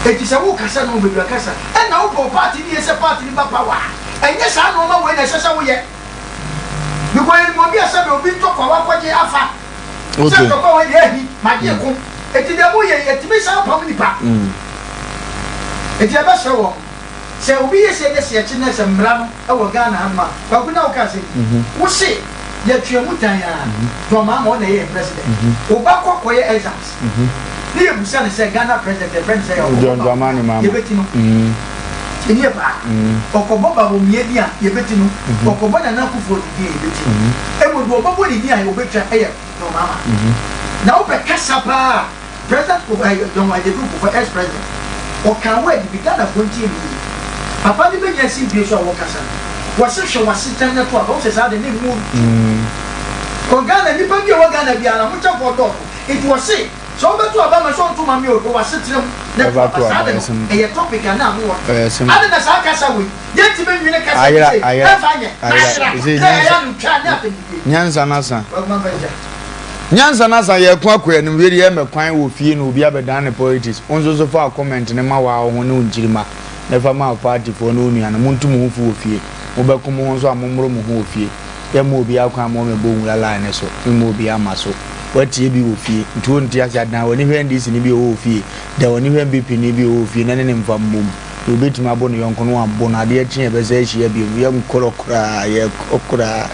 eti se wo kasa no bedu kasa e na wo party ni ese party ni ba power enye sa no ma we na sese wo ye because ni mo bi asa be obi to kwa wa kwaje afa se to kwa we ye hi ma je ko eti de wo ye eti bi sa pam ni pa eti aba hye se obi yese ne se chi na se mra no e wo Ghana ama ba ku na wo ka se wo se ya twemu tan ya do ma ma na ye president wo ba kokoye exams ni ye busa ne se Ghana president the friend say John Dramani mama ye betino eniye ba okobo ba wo mie dia ye betino okobo na na kufo di ye betino e mo do obo ni dia ye obetwa e do mama na wo be kasa pa president ko don wa de group for ex president o kan we di Ghana fontie ni papa ni be nyasi bi so wo kasa wo se hwe wasita na to aba wo se sa de ni mu ko Ghana ni pa bi wo Ghana bi ala mo cha for do it was say so be to aba ma so to ma mi o do wasitrem na sa de e ye topic na mo wo ade na sa kasa we ye ti be nwine kasa se e fa nye nyansa nasa nyansa nasa ye kwa kwa ni we ye me kwan wo fie no obi abedan ne politics onzo so fa comment ne ma wa ho ne onjirima ne fa ma party for no nua no muntu mu fu ofie mo be ko mo nso amomro mo ho ofie ye mo obi akwa mo me bo nwura line so mo obi amaso wati bi ofie ntu nti asa dan woni hwe ndisi ni bi ofie da woni hwe BP ni bi ofie na ne mfa mmom obetima abo no yonko no abo na de akye be za ahia bi ye nkorokora ye kokora